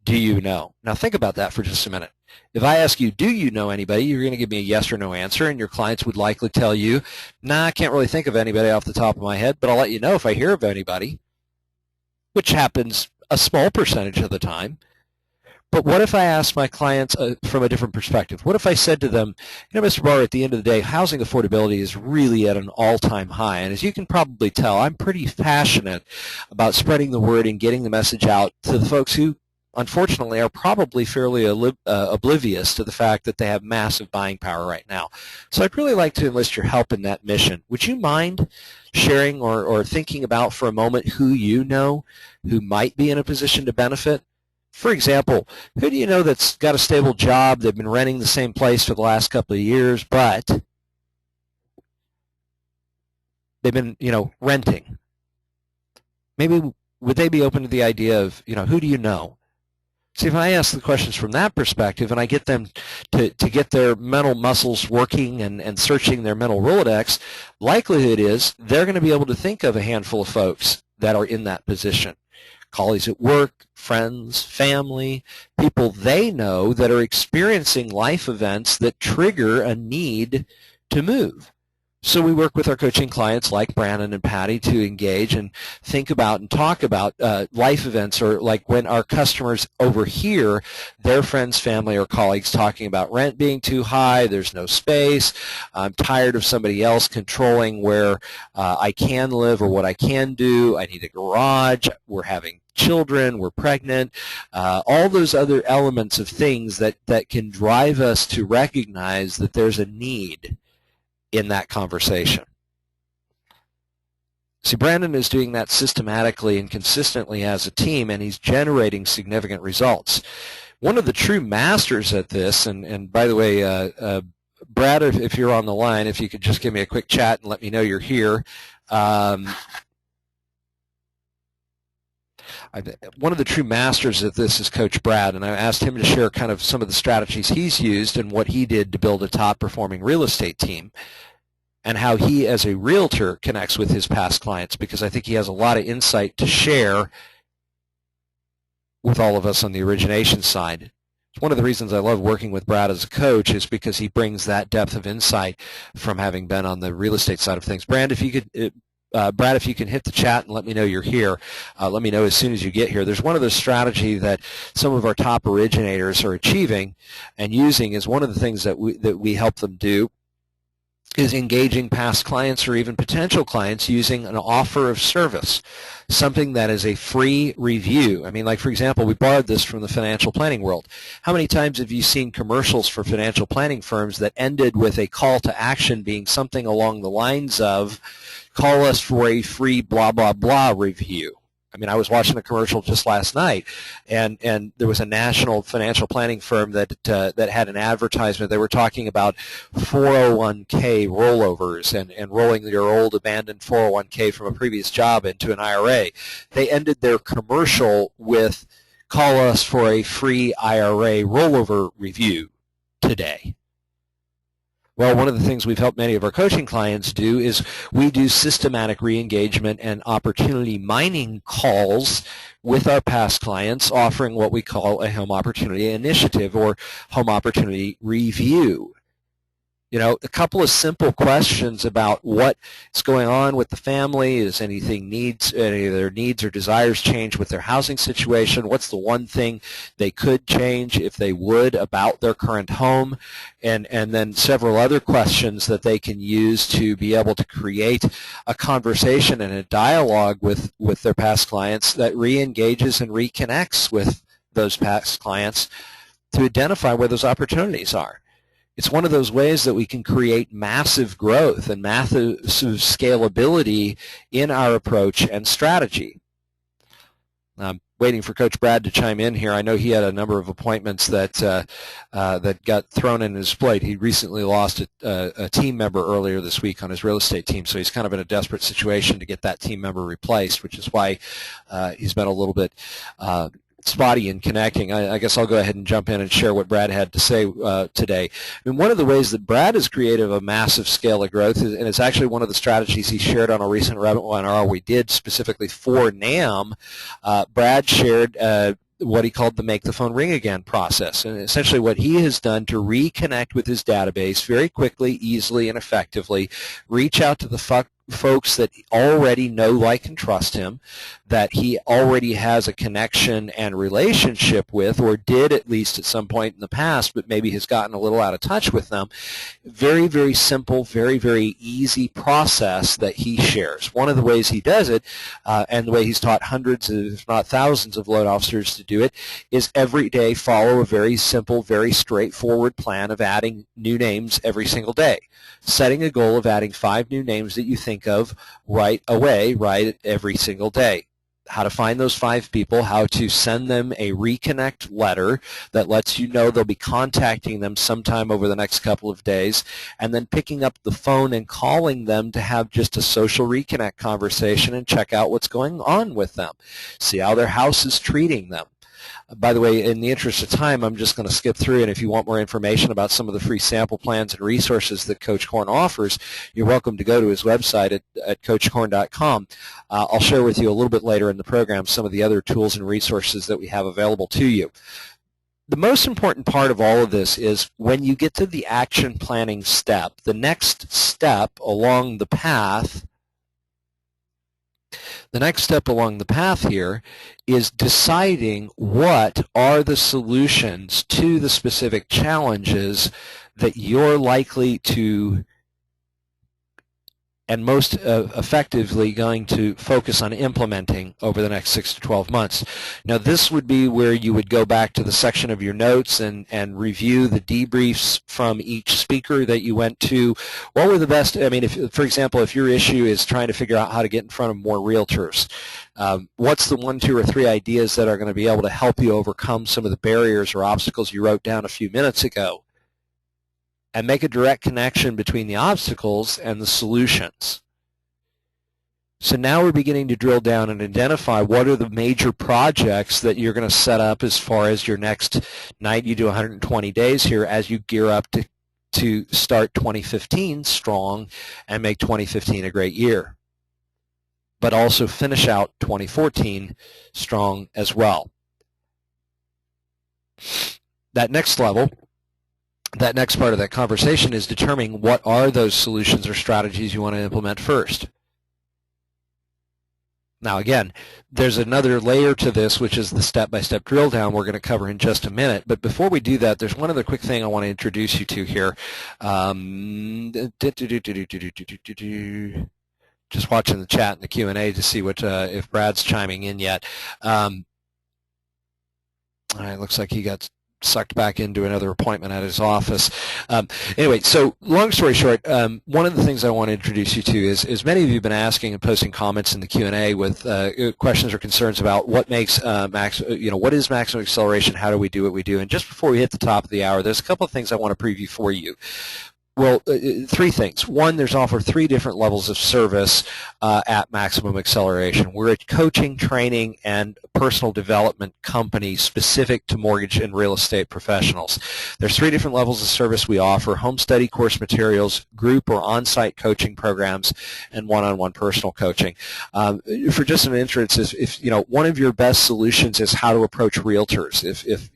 do you know? Now think about that for just a minute. If I ask you, do you know anybody, you're going to give me a yes or no answer, and your clients would likely tell you, nah, I can't really think of anybody off the top of my head, but I'll let you know if I hear of anybody, which happens a small percentage of the time. But what if I asked my clients from a different perspective? What if I said to them, Mr. Barr, at the end of the day, housing affordability is really at an all-time high. And as you can probably tell, I'm pretty passionate about spreading the word and getting the message out to the folks who, unfortunately, are probably fairly oblivious to the fact that they have massive buying power right now. So I'd really like to enlist your help in that mission. Would you mind sharing or thinking about for a moment who you know who might be in a position to benefit? For example, who do you know that's got a stable job, they've been renting the same place for the last couple of years, but they've been, renting? Maybe would they be open to the idea of, who do you know? See, if I ask the questions from that perspective and I get them to get their mental muscles working and searching their mental Rolodex, likelihood is they're going to be able to think of a handful of folks that are in that position. Colleagues at work, friends, family, people they know that are experiencing life events that trigger a need to move. So we work with our coaching clients like Brandon and Patty to engage and think about and talk about life events, or like when our customers overhear their friends, family, or colleagues talking about rent being too high, there's no space, I'm tired of somebody else controlling where I can live or what I can do, I need a garage, we're having children, we're pregnant, all those other elements of things that can drive us to recognize that there's a need in that conversation. See, Brandon is doing that systematically and consistently as a team, and he's generating significant results. One of the true masters at this, and by the way, Brad, if you're on the line, if you could just give me a quick chat and let me know you're here. One of the true masters at this is Coach Brad, and I asked him to share kind of some of the strategies he's used and what he did to build a top-performing real estate team, and how he, as a realtor, connects with his past clients, because I think he has a lot of insight to share with all of us on the origination side. It's one of the reasons I love working with Brad as a coach, is because he brings that depth of insight from having been on the real estate side of things. Brad, if you could hit the chat and let me know you're here. Let me know as soon as you get here. There's one of the strategy that some of our top originators are achieving and using, is one of the things that we help them do is engaging past clients or even potential clients using an offer of service, something that is a free review. I mean, like, for example, we borrowed this from the financial planning world. How many times have you seen commercials for financial planning firms that ended with a call to action being something along the lines of, call us for a free blah, blah, blah review? I mean, I was watching a commercial just last night, and there was a national financial planning firm that had an advertisement. They were talking about 401k rollovers and rolling your old abandoned 401k from a previous job into an IRA. They ended their commercial with, call us for a free IRA rollover review today. Well, one of the things we've helped many of our coaching clients do is we do systematic re-engagement and opportunity mining calls with our past clients, offering what we call a home opportunity initiative or home opportunity review. A couple of simple questions about what's going on with the family. Is any of their needs or desires change with their housing situation? What's the one thing they could change if they would about their current home? And then several other questions that they can use to be able to create a conversation and a dialogue with their past clients that re-engages and reconnects with those past clients to identify where those opportunities are. It's one of those ways that we can create massive growth and massive scalability in our approach and strategy. I'm waiting for Coach Brad to chime in here. I know he had a number of appointments that got thrown in his plate. He recently lost a team member earlier this week on his real estate team, so he's kind of in a desperate situation to get that team member replaced, which is why he's been a little bit spotty in connecting. I guess I'll go ahead and jump in and share what Brad had to say today. I mean, one of the ways that Brad has created a massive scale of growth, and it's actually one of the strategies he shared on a recent webinar we did specifically for NAMB. Brad shared what he called the Make the Phone Ring Again process, and essentially what he has done to reconnect with his database very quickly, easily, and effectively, reach out to the folks that already know, like, and trust him, that he already has a connection and relationship with, or did at least at some point in the past, but maybe has gotten a little out of touch with them. Very, very simple, very, very easy process that he shares. One of the ways he does it, and the way he's taught hundreds, if not thousands, of loan officers to do it, is every day follow a very simple, very straightforward plan of adding new names every single day. Setting a goal of adding 5 new names that you think of right away, right, every single day. How to find those 5 people, how to send them a Reconnect letter that lets you know they'll be contacting them sometime over the next couple of days, and then picking up the phone and calling them to have just a social reconnect conversation and check out what's going on with them. See how their house is treating them. By the way, in the interest of time, I'm just going to skip through, and if you want more information about some of the free sample plans and resources that Coach Korn offers, you're welcome to go to his website at coachkorn.com. I'll share with you a little bit later in the program some of the other tools and resources that we have available to you. The most important part of all of this is when you get to the action planning step, the next step along the path. The next step along the path here is deciding what are the solutions to the specific challenges that you're likely to and most effectively going to focus on implementing over the next 6 to 12 months. Now, this would be where you would go back to the section of your notes and review the debriefs from each speaker that you went to. What were the best, I mean, if, for example, if your issue is trying to figure out how to get in front of more realtors, what's the 1, 2, or 3 ideas that are going to be able to help you overcome some of the barriers or obstacles you wrote down a few minutes ago? And make a direct connection between the obstacles and the solutions. So now we're beginning to drill down and identify what are the major projects that you're going to set up as far as your next 90 to 120 days here as you gear up to start 2015 strong and make 2015 a great year, but also finish out 2014 strong as well. That next level, that next part of that conversation is determining what are those solutions or strategies you want to implement first. Now again, there's another layer to this, which is the step-by-step drill down we're going to cover in just a minute. But before we do that, there's one other quick thing I want to introduce you to here. Just watching the chat and the Q&A to see what if Brad's chiming in yet. All right, looks like he got sucked back into another appointment at his office. Anyway, so long story short, one of the things I want to introduce you to is many of you have been asking and posting comments in the Q&A with questions or concerns about what makes what is maximum acceleration, how do we do what we do, and just before we hit the top of the hour, there's a couple of things I want to preview for you. Well, 3 things. One, there's offered 3 different levels of service at Maximum Acceleration. We're a coaching, training, and personal development company specific to mortgage and real estate professionals. There's 3 different levels of service we offer: home study course materials, group or on-site coaching programs, and one-on-one personal coaching. For just an interest, if one of your best solutions is how to approach realtors, if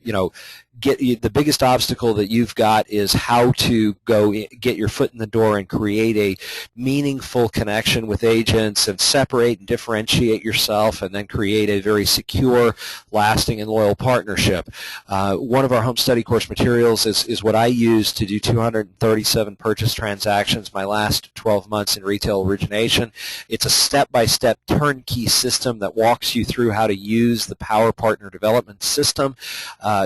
the biggest obstacle that you've got is how to go get your foot in the door and create a meaningful connection with agents and separate and differentiate yourself and then create a very secure, lasting, and loyal partnership. One of our home study course materials is what I use to do 237 purchase transactions my last 12 months in retail origination. It's a step-by-step turnkey system that walks you through how to use the Power Partner Development System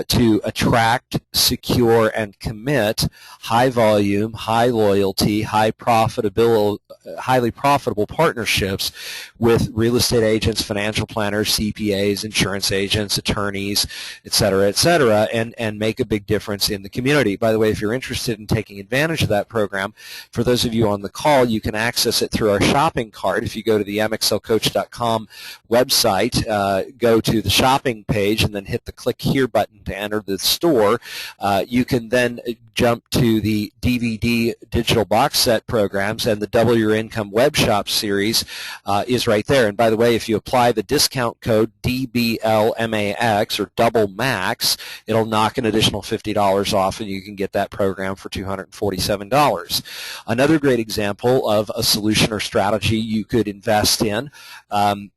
to attract, secure, and commit high volume, high loyalty, highly profitable partnerships with real estate agents, financial planners, CPAs, insurance agents, attorneys, et cetera, and make a big difference in the community. By the way, if you're interested in taking advantage of that program, for those of you on the call, you can access it through our shopping cart. If you go to the mxlcoach.com website, go to the shopping page, and then hit the click here button to enter the store, you can then jump to the DVD digital box set programs, and the Double Your Income Web Shop series is right there. And by the way, if you apply the discount code DBLMAX or Double Max, it'll knock an additional $50 off, and you can get that program for $247. Another great example of a solution or strategy you could invest in,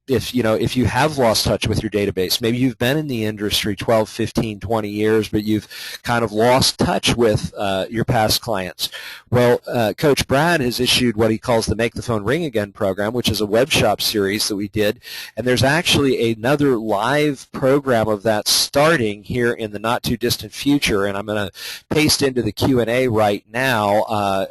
if you have lost touch with your database, maybe you've been in the industry 12, 15, 20 years, but you've kind of lost touch with your past clients. Well, Coach Brad has issued what he calls the Make the Phone Ring Again program, which is a web shop series that we did, and there's actually another live program of that starting here in the not too distant future, and I'm going to paste into the Q&A right now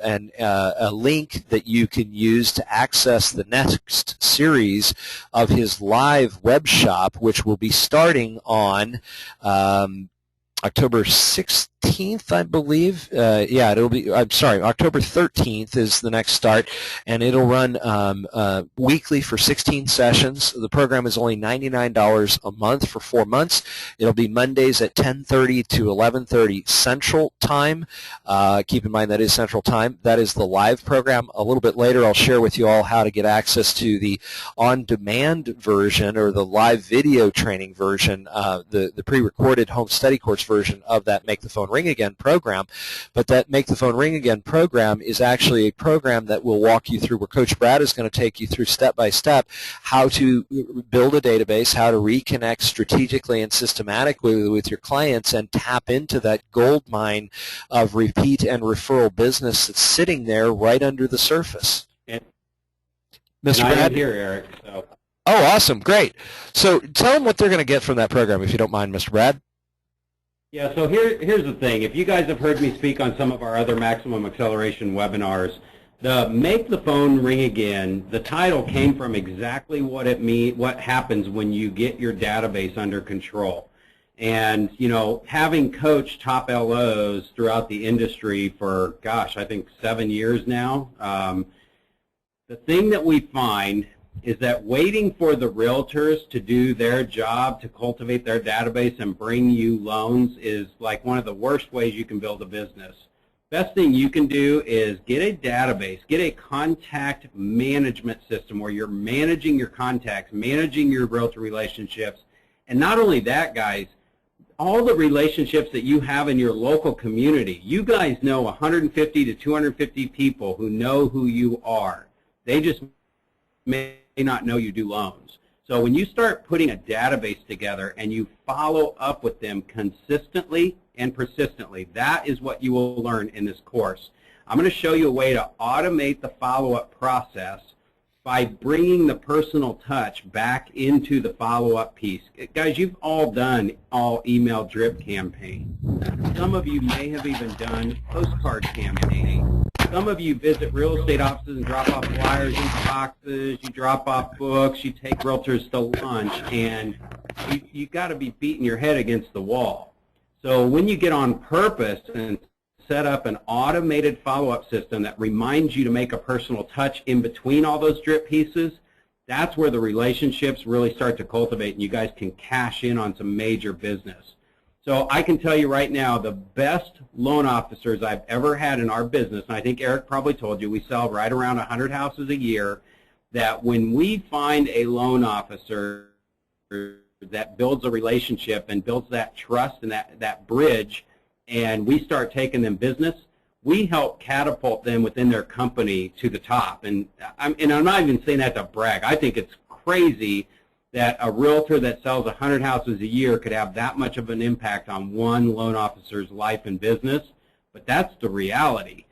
and a link that you can use to access the next series of his live web shop, which will be starting on October 16th, I believe. October 13th is the next start, and it'll run weekly for 16 sessions. The program is only $99 a month for 4 months. It'll be Mondays at 10:30 to 11:30 Central Time. Keep in mind that is Central Time. That is the live program. A little bit later, I'll share with you all how to get access to the on-demand version or the live video training version, the pre-recorded home study course version of that Make the Phone Ring Again program. But that Make the Phone Ring Again program is actually a program that will walk you through, where Coach Brad is going to take you through step by step how to build a database, how to reconnect strategically and systematically with your clients and tap into that gold mine of repeat and referral business that's sitting there right under the surface. Mr. Brad? I am here, Eric. So. Oh, awesome. Great. So tell them what they're going to get from that program, if you don't mind, Mr. Brad. Yeah, so here's the thing. If you guys have heard me speak on some of our other Maximum Acceleration webinars, the Make the Phone Ring Again, the title came from exactly what happens when you get your database under control. And, having coached top LOs throughout the industry for, gosh, I think 7 years now, the thing that we find is that waiting for the realtors to do their job to cultivate their database and bring you loans is like one of the worst ways you can build a business. Best thing you can do is get a database, get a contact management system where you're managing your contacts, managing your realtor relationships, and not only that, guys, all the relationships that you have in your local community. You guys know 150 to 250 people who know who you are. They just may not know you do loans. So when you start putting a database together and you follow up with them consistently and persistently, that is what you will learn in this course. I'm going to show you a way to automate the follow-up process by bringing the personal touch back into the follow-up piece. Guys, you've all done all email drip campaign. Some of you may have even done postcard campaign. Some of you visit real estate offices and drop off flyers into boxes, you drop off books, you take realtors to lunch, and you got to be beating your head against the wall. So when you get on purpose and set up an automated follow-up system that reminds you to make a personal touch in between all those drip pieces, that's where the relationships really start to cultivate and you guys can cash in on some major business. So I can tell you right now, the best loan officers I've ever had in our business, and I think Eric probably told you, we sell right around 100 houses a year, that when we find a loan officer that builds a relationship and builds that trust and that bridge, and we start taking them business, we help catapult them within their company to the top. And I'm not even saying that to brag. I think it's crazy that a realtor that sells 100 houses a year could have that much of an impact on one loan officer's life and business, but that's the reality.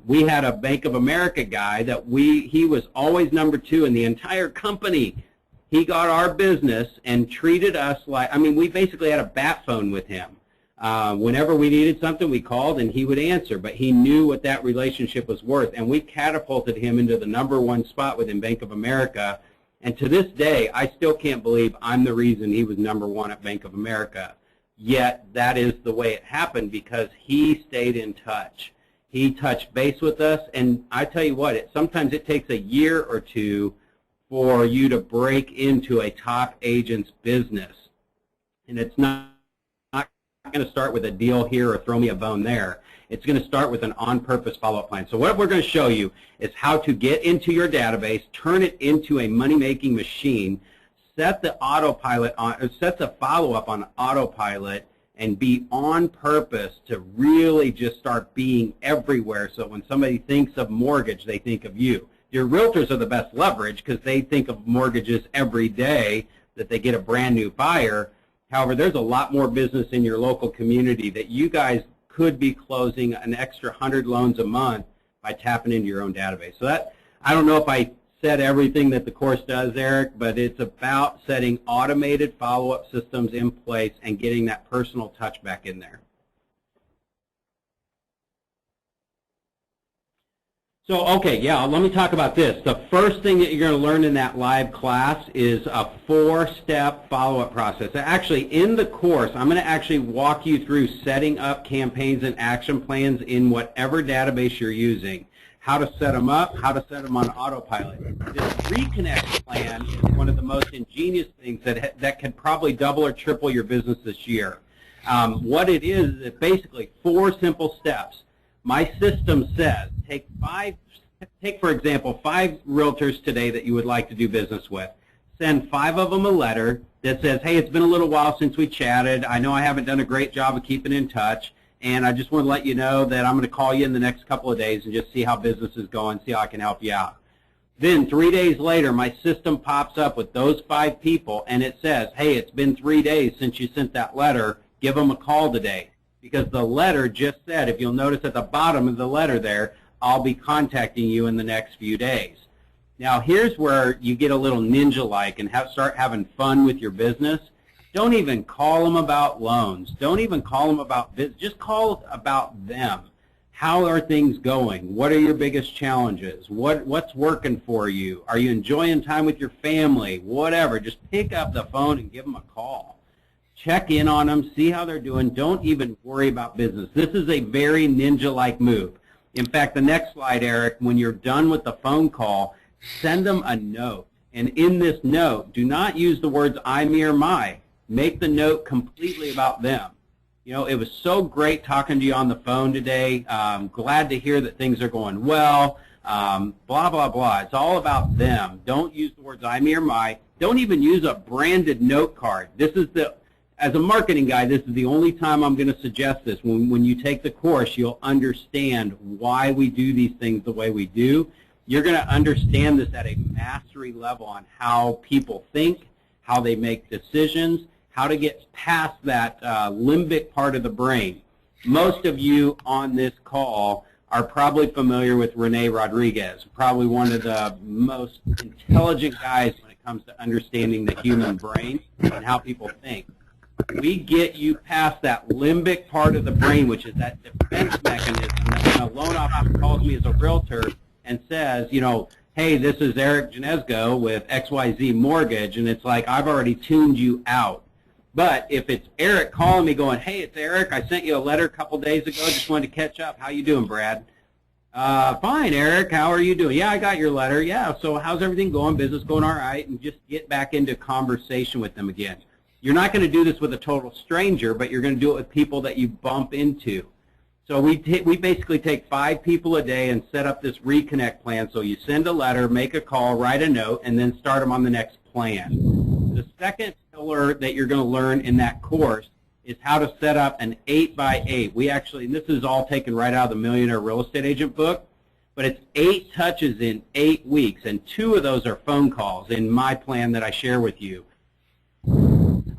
We had a Bank of America guy that he was always number 2 in the entire company. He got our business and treated us like, we basically had a bat phone with him. Whenever we needed something, we called and he would answer, but he knew what that relationship was worth, and we catapulted him into the #1 spot within Bank of America. And to this day, I still can't believe I'm the reason he was #1 at Bank of America. Yet that is the way it happened because he stayed in touch. He touched base with us, and I tell you what, sometimes it takes a year or two for you to break into a top agent's business. And it's not going to start with a deal here or throw me a bone there. It's going to start with an on-purpose follow-up plan. So what we're going to show you is how to get into your database, turn it into a money-making machine, set the autopilot on, or set the follow-up on autopilot, and be on purpose to really just start being everywhere. So when somebody thinks of mortgage, they think of you. Your realtors are the best leverage because they think of mortgages every day that they get a brand new buyer. However, there's a lot more business in your local community that you guys could be closing an extra 100 loans a month by tapping into your own database. So that, I don't know if I said everything that the course does, Eric, but it's about setting automated follow-up systems in place and getting that personal touch back in there. So, okay, yeah, let me talk about this. The first thing that you're going to learn in that live class is a 4-step follow-up process. Actually, in the course, I'm going to actually walk you through setting up campaigns and action plans in whatever database you're using, how to set them up, how to set them on autopilot. This Reconnect plan is one of the most ingenious things that could probably double or triple your business this year. What it is basically 4 simple steps. My system says take, for example, 5 realtors today that you would like to do business with. Send 5 of them a letter that says, hey, it's been a little while since we chatted. I know I haven't done a great job of keeping in touch, and I just want to let you know that I'm going to call you in the next couple of days and just see how business is going, see how I can help you out. Then 3 days later, my system pops up with those 5 people, and it says, hey, it's been 3 days since you sent that letter. Give them a call today. Because the letter just said, if you'll notice at the bottom of the letter there, I'll be contacting you in the next few days. Now, here's where you get a little ninja-like and start having fun with your business. Don't even call them about loans. Don't even call them about business. Just call about them. How are things going? What are your biggest challenges? What's working for you? Are you enjoying time with your family? Whatever. Just pick up the phone and give them a call. Check in on them, see how they're doing. Don't even worry about business. This is a very ninja-like move. In fact, the next slide, Eric, when you're done with the phone call, send them a note. And in this note, do not use the words I, me, or my. Make the note completely about them. You know, it was so great talking to you on the phone today. Glad to hear that things are going well. Blah, blah, blah. It's all about them. Don't use the words I, me, or my. Don't even use a branded note card. This is as a marketing guy, this is the only time I'm going to suggest this. When you take the course, you'll understand why we do these things the way we do. You're going to understand this at a mastery level on how people think, how they make decisions, how to get past that limbic part of the brain. Most of you on this call are probably familiar with Rene Rodriguez, probably one of the most intelligent guys when it comes to understanding the human brain and how people think. We get you past that limbic part of the brain, which is that defense mechanism. When a loan officer calls me as a realtor and says, you know, hey, this is Erik Janeczko with XYZ Mortgage, and it's like, I've already tuned you out. But if it's Eric calling me going, hey, it's Eric, I sent you a letter a couple days ago, just wanted to catch up. How you doing, Brad? Fine, Eric, how are you doing? Yeah, I got your letter. Yeah, so how's everything going? Business going all right? And just get back into conversation with them again. You're not going to do this with a total stranger, but you're going to do it with people that you bump into. So we basically take 5 people a day and set up this Reconnect plan. So you send a letter, make a call, write a note, and then start them on the next plan. The second pillar that you're going to learn in that course is how to set up an 8x8. We actually, and this is all taken right out of the Millionaire Real Estate Agent book, but it's 8 touches in 8 weeks, and 2 of those are phone calls in my plan that I share with you.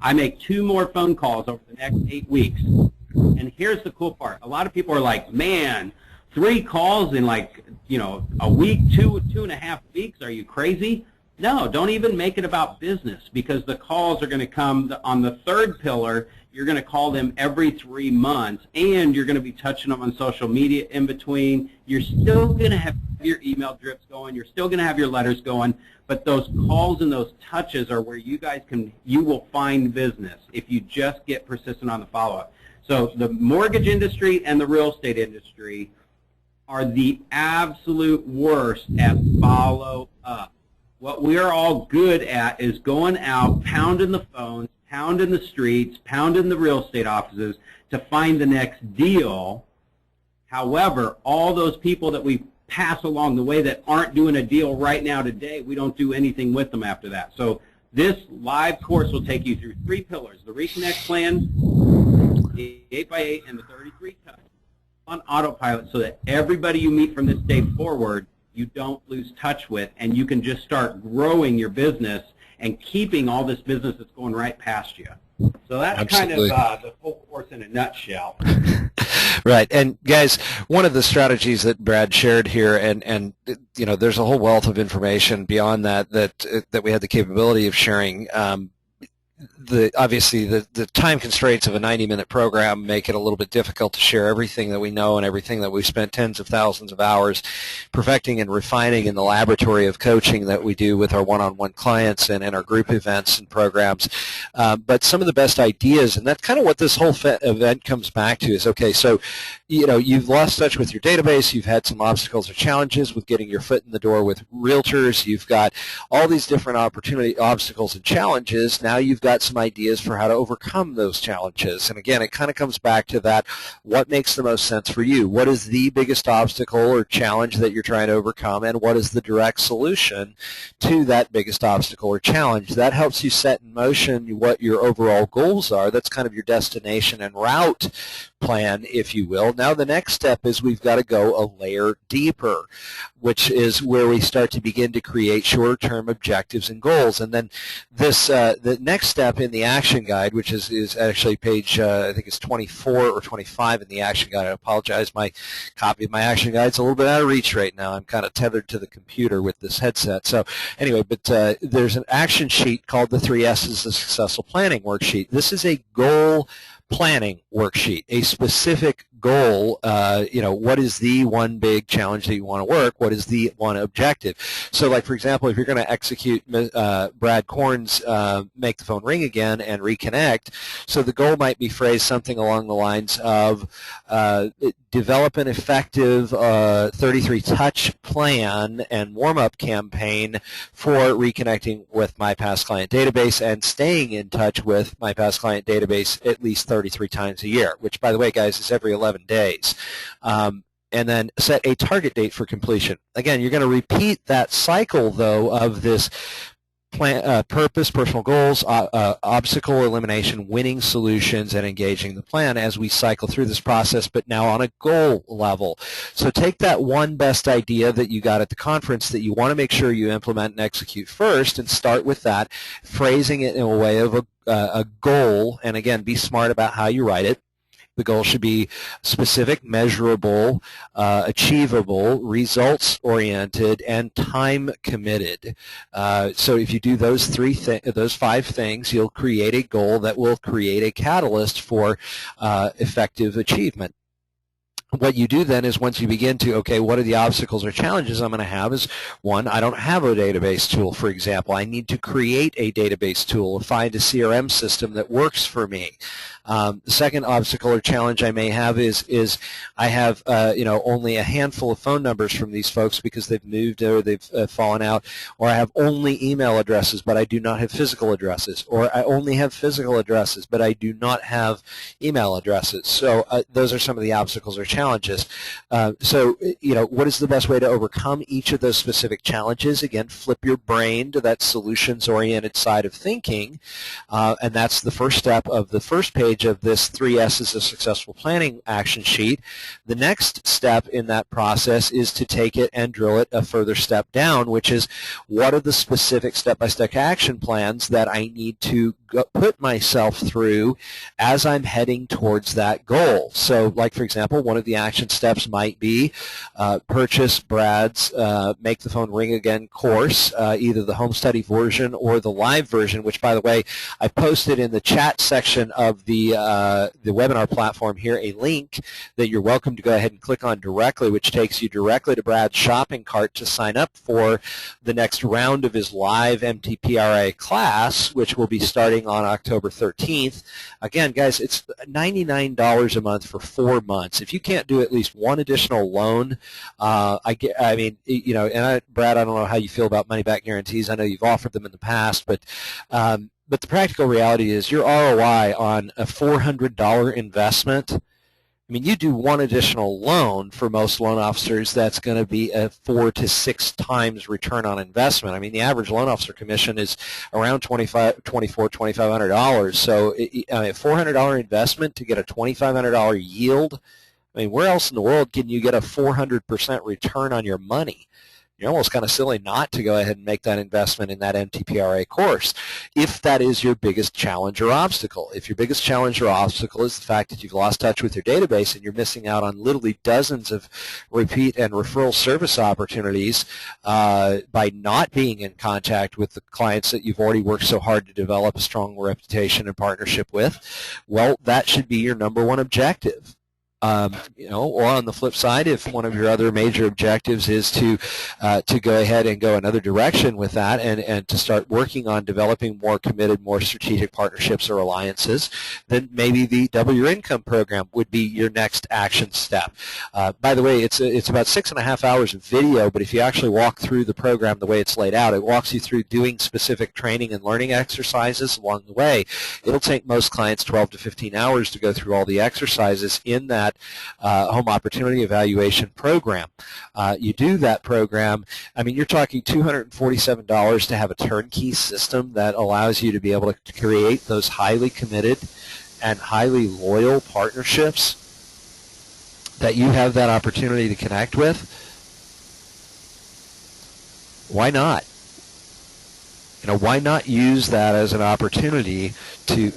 I make 2 more phone calls over the next 8 weeks. And here's the cool part. A lot of people are like, man, 3 calls in like, you know, a week, 2.5 weeks. Are you crazy? No, don't even make it about business, because the calls are going to come on the 3rd pillar. You're going to call them every 3 months, and you're going to be touching them on social media in between. You're still going to have your email drips going. You're still going to have your letters going. But those calls and those touches are where you will find business if you just get persistent on the follow-up. So the mortgage industry and the real estate industry are the absolute worst at follow-up. What we are all good at is going out, pounding the phones, pounding the streets, pounding the real estate offices to find the next deal. However, all those people that we pass along the way that aren't doing a deal right now today, we don't do anything with them after that. So this live course will take you through 3 pillars: the Reconnect plan, the 8x8, and the 33 touch on autopilot, so that everybody you meet from this day forward, you don't lose touch with, and you can just start growing your business and keeping all this business that's going right past you. So that's Absolutely. kind of the full course in a nutshell. Right, and guys, one of the strategies that Brad shared here, and you know, there's a whole wealth of information beyond that we had the capability of sharing. Obviously the time constraints of a 90-minute program make it a little bit difficult to share everything that we know and everything that we've spent tens of thousands of hours perfecting and refining in the laboratory of coaching that we do with our one-on-one clients and in our group events and programs. But some of the best ideas, and that's kind of what this whole event comes back to, is, okay, so you know, you've lost touch with your database, you've had some obstacles or challenges with getting your foot in the door with realtors, you've got all these different obstacles and challenges. Now you've got some ideas for how to overcome those challenges. And again, it kind of comes back to that: what makes the most sense for you? What is the biggest obstacle or challenge that you're trying to overcome, and what is the direct solution to that biggest obstacle or challenge? That helps you set in motion what your overall goals are. That's kind of your destination and route plan, if you will. Now the next step is we've got to go a layer deeper, which is where we start to begin to create short-term objectives and goals. And then this the next step in the action guide, which is actually page I think it's 24 or 25 in the action guide. I apologize, my copy of my action guide is a little bit out of reach right now. I'm kind of tethered to the computer with this headset. So anyway, but there's an action sheet called the 3 S's of Successful Planning worksheet. This is a goal planning worksheet, a specific goal. You know, what is the one big challenge that you want to work? What is the one objective? So, like, for example, if you're going to execute Brad Korn's Make the Phone Ring Again and Reconnect, so the goal might be phrased something along the lines of develop an effective 33-touch plan and warm-up campaign for reconnecting with my past client database and staying in touch with my past client database at least 33 times a year, which, by the way, guys, is every 11 days. And then set a target date for completion. Again, you're going to repeat that cycle, though, of this plan, purpose, personal goals, obstacle elimination, winning solutions, and engaging the plan as we cycle through this process, but now on a goal level. So take that one best idea that you got at the conference that you want to make sure you implement and execute first, and start with that, phrasing it in a way of a goal, and again, be smart about how you write it. The goal should be specific, measurable, achievable, results-oriented, and time-committed. So if you do those those 5 things, you'll create a goal that will create a catalyst for effective achievement. What you do then is, once you begin to, okay, what are the obstacles or challenges I'm going to have, is, one, I don't have a database tool, for example. I need to create a database tool or find a CRM system that works for me. The second obstacle or challenge I may have is I have you know, only a handful of phone numbers from these folks because they've moved or they've fallen out, or I have only email addresses but I do not have physical addresses, or I only have physical addresses but I do not have email addresses. So those are some of the obstacles or challenges. So you know, what is the best way to overcome each of those specific challenges? Again, flip your brain to that solutions-oriented side of thinking, and that's the first step of the first page of this 3 S's of Successful Planning action sheet. The next step in that process is to take it and drill it a further step down, which is, what are the specific step-by-step action plans that I need to put myself through as I'm heading towards that goal? So, like, for example, one of the action steps might be purchase Brad's Make the Phone Ring Again course, either the home study version or the live version, which, by the way, I posted in the chat section of the webinar platform here a link that you're welcome to go ahead and click on directly, which takes you directly to Brad's shopping cart to sign up for the next round of his live MTPRA class, which will be starting on October 13th. Again, guys, it's $99 a month for 4 months. If you can't do at least one additional loan, I mean, you know, and Brad, I don't know how you feel about money-back guarantees. I know you've offered them in the past, but the practical reality is your ROI on a $400 investment, I mean, you do one additional loan for most loan officers, that's going to be a 4 to 6 times return on investment. I mean, the average loan officer commission is around $2,500. So a $400 investment to get a $2,500 yield. I mean, where else in the world can you get a 400% return on your money? You're almost kind of silly not to go ahead and make that investment in that MTPRA course if that is your biggest challenge or obstacle. If your biggest challenge or obstacle is the fact that you've lost touch with your database and you're missing out on literally dozens of repeat and referral service opportunities by not being in contact with the clients that you've already worked so hard to develop a strong reputation and partnership with, well, that should be your number one objective. Or on the flip side, if one of your other major objectives is to go ahead and go another direction with that and to start working on developing more committed, more strategic partnerships or alliances, then maybe the Double Your Income program would be your next action step. By the way, it's about 6.5 hours of video, but if you actually walk through the program the way it's laid out, it walks you through doing specific training and learning exercises along the way. It'll take most clients 12 to 15 hours to go through all the exercises in that home opportunity evaluation program. You do that program, I mean, you're talking $247 to have a turnkey system that allows you to be able to create those highly committed and highly loyal partnerships that you have that opportunity to connect with. Why not? Why not use that as an opportunity to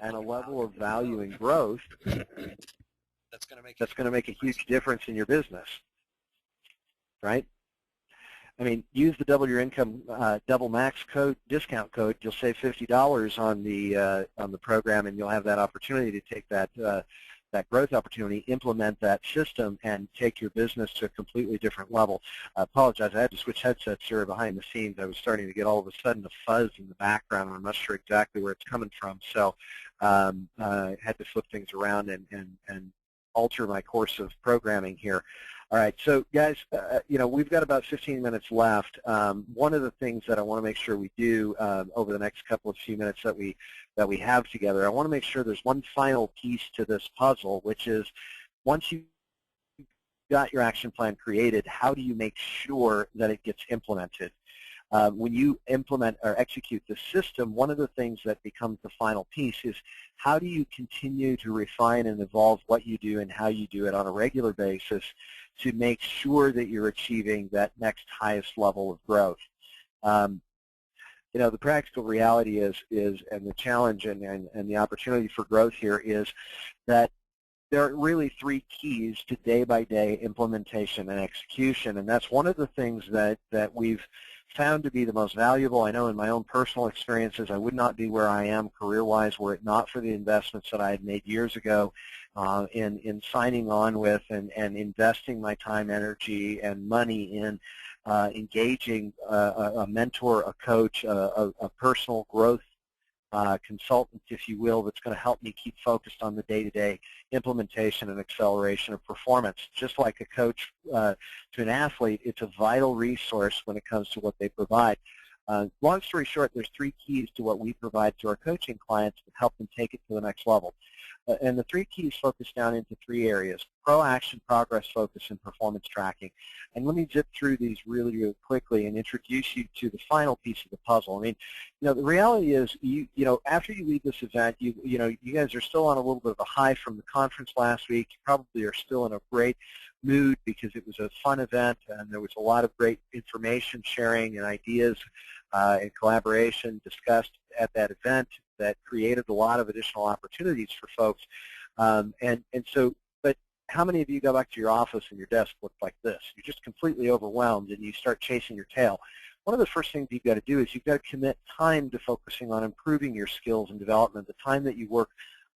and a level of value and growth that's going to make a huge difference in your business, right? I mean, use the Double Your Income Double Max code, discount code. You'll save $50 on the program, and you'll have that opportunity to take that growth opportunity, implement that system, and take your business to a completely different level. I apologize, I had to switch headsets here behind the scenes. I was starting to get all of a sudden a fuzz in the background, and I'm not sure exactly where it's coming from. So I had to flip things around and alter my course of programming here. All right, so guys, we've got about 15 minutes left. One of the things that I want to make sure we do over the next couple of few minutes that we have together, I want to make sure there's one final piece to this puzzle, which is once you got your action plan created, how do you make sure that it gets implemented? When you implement or execute the system, one of the things that becomes the final piece is how do you continue to refine and evolve what you do and how you do it on a regular basis to make sure that you're achieving that next highest level of growth. The practical reality is and the challenge and the opportunity for growth here is that there are really 3 keys to day-by-day implementation and execution, and that's one of the things that we've found to be the most valuable. I know in my own personal experiences, I would not be where I am career-wise were it not for the investments that I had made years ago in signing on with and investing my time, energy, and money in engaging a mentor, a coach, a personal growth consultant, if you will, that's going to help me keep focused on the day-to-day implementation and acceleration of performance. Just like a coach to an athlete, it's a vital resource when it comes to what they provide. Long story short, there's 3 keys to what we provide to our coaching clients to help them take it to the next level. And the 3 keys focus down into 3 areas: pro-action, progress focus, and performance tracking. And let me zip through these really, really quickly and introduce you to the final piece of the puzzle. I mean, the reality is, after you leave this event, you guys are still on a little bit of a high from the conference last week. You probably are still in a great mood because it was a fun event and there was a lot of great information sharing and ideas and collaboration discussed at that event that created a lot of additional opportunities for folks. But how many of you go back to your office and your desk look like this? You're just completely overwhelmed and you start chasing your tail. One of the first things you've got to do is you've got to commit time to focusing on improving your skills and development. The time that you work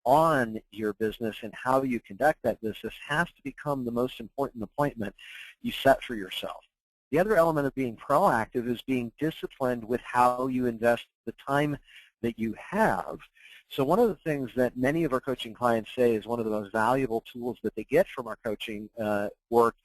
on your business and how you conduct that business has to become the most important appointment you set for yourself. The other element of being proactive is being disciplined with how you invest the time that you have. So one of the things that many of our coaching clients say is one of the most valuable tools that they get from our coaching work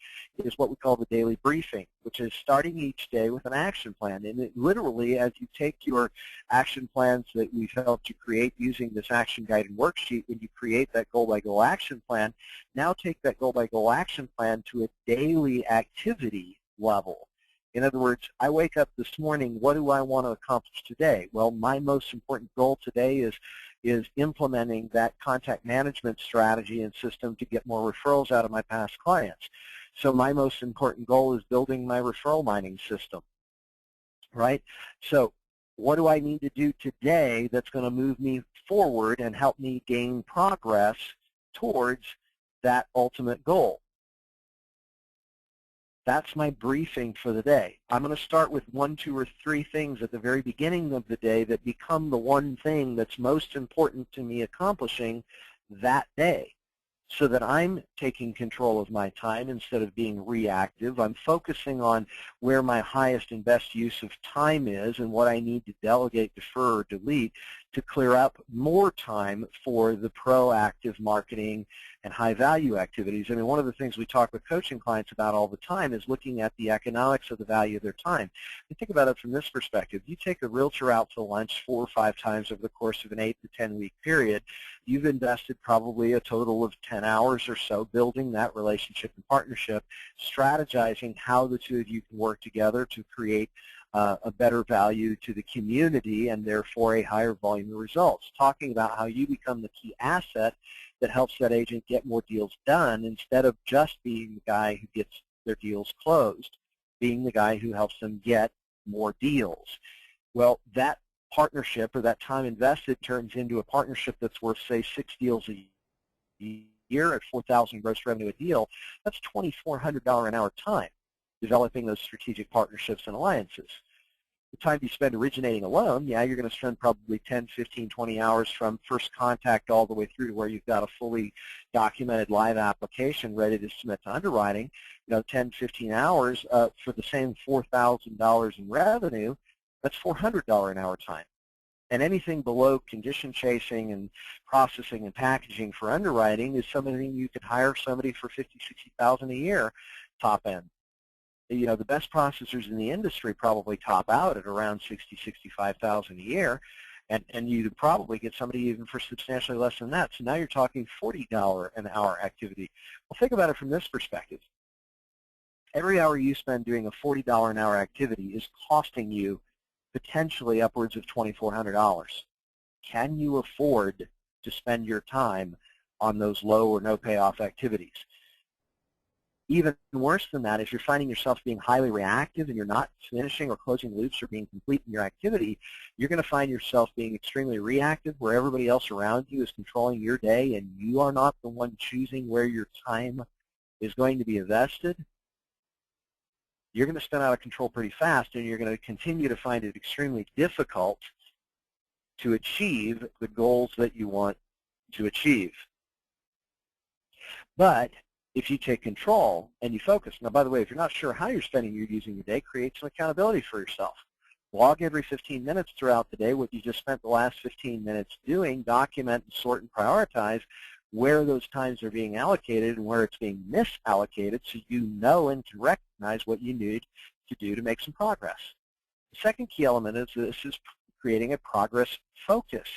is what we call the daily briefing, which is starting each day with an action plan. And it literally, as you take your action plans that we've helped you create using this action guide and worksheet, when you create that goal-by-goal action plan, now take that goal-by-goal action plan to a daily activity level. In other words, I wake up this morning, what do I want to accomplish today? Well, my most important goal today is implementing that contact management strategy and system to get more referrals out of my past clients. So my most important goal is building my referral mining system, right? So what do I need to do today that's going to move me forward and help me gain progress towards that ultimate goal? That's my briefing for the day. I'm going to start with 1, 2, or 3 things at the very beginning of the day that become the one thing that's most important to me accomplishing that day, so that I'm taking control of my time instead of being reactive. I'm focusing on where my highest and best use of time is and what I need to delegate, defer, or delete to clear up more time for the proactive marketing and high-value activities. I mean, one of the things we talk with coaching clients about all the time is looking at the economics of the value of their time. You think about it from this perspective. You take a realtor out to lunch 4 or 5 times over the course of an 8 to 10-week period. You've invested probably a total of 10 hours or so building that relationship and partnership, strategizing how the two of you can work together to create a better value to the community and therefore a higher volume of results, talking about how you become the key asset that helps that agent get more deals done instead of just being the guy who gets their deals closed, being the guy who helps them get more deals. Well, that partnership or that time invested turns into a partnership that's worth, say, 6 deals a year at $4,000 gross revenue a deal. That's $2,400 an hour time developing those strategic partnerships and alliances. The time you spend originating alone, yeah, you're going to spend probably 10, 15, 20 hours from first contact all the way through to where you've got a fully documented live application ready to submit to underwriting. 10, 15 hours for the same $4,000 in revenue, that's $400 an hour time. And anything below condition chasing and processing and packaging for underwriting is something you could hire somebody for $50,000, $60,000 a year top end. The best processors in the industry probably top out at around $60,000, $65,000 a year, and you'd probably get somebody even for substantially less than that. So now you're talking $40 an hour activity. Well, think about it from this perspective. Every hour you spend doing a $40 an hour activity is costing you potentially upwards of $2,400. Can you afford to spend your time on those low or no payoff activities? Even worse than that, if you're finding yourself being highly reactive and you're not finishing or closing loops or being complete in your activity, you're going to find yourself being extremely reactive where everybody else around you is controlling your day and you are not the one choosing where your time is going to be invested. You're going to spin out of control pretty fast, and you're going to continue to find it extremely difficult to achieve the goals that you want to achieve. But if you take control and you focus, now by the way, if you're not sure how you're spending your using your day, create some accountability for yourself. Log every 15 minutes throughout the day what you just spent the last 15 minutes doing, document and sort and prioritize where those times are being allocated and where it's being misallocated so you know and can recognize what you need to do to make some progress. The second key element is this is creating a progress focus.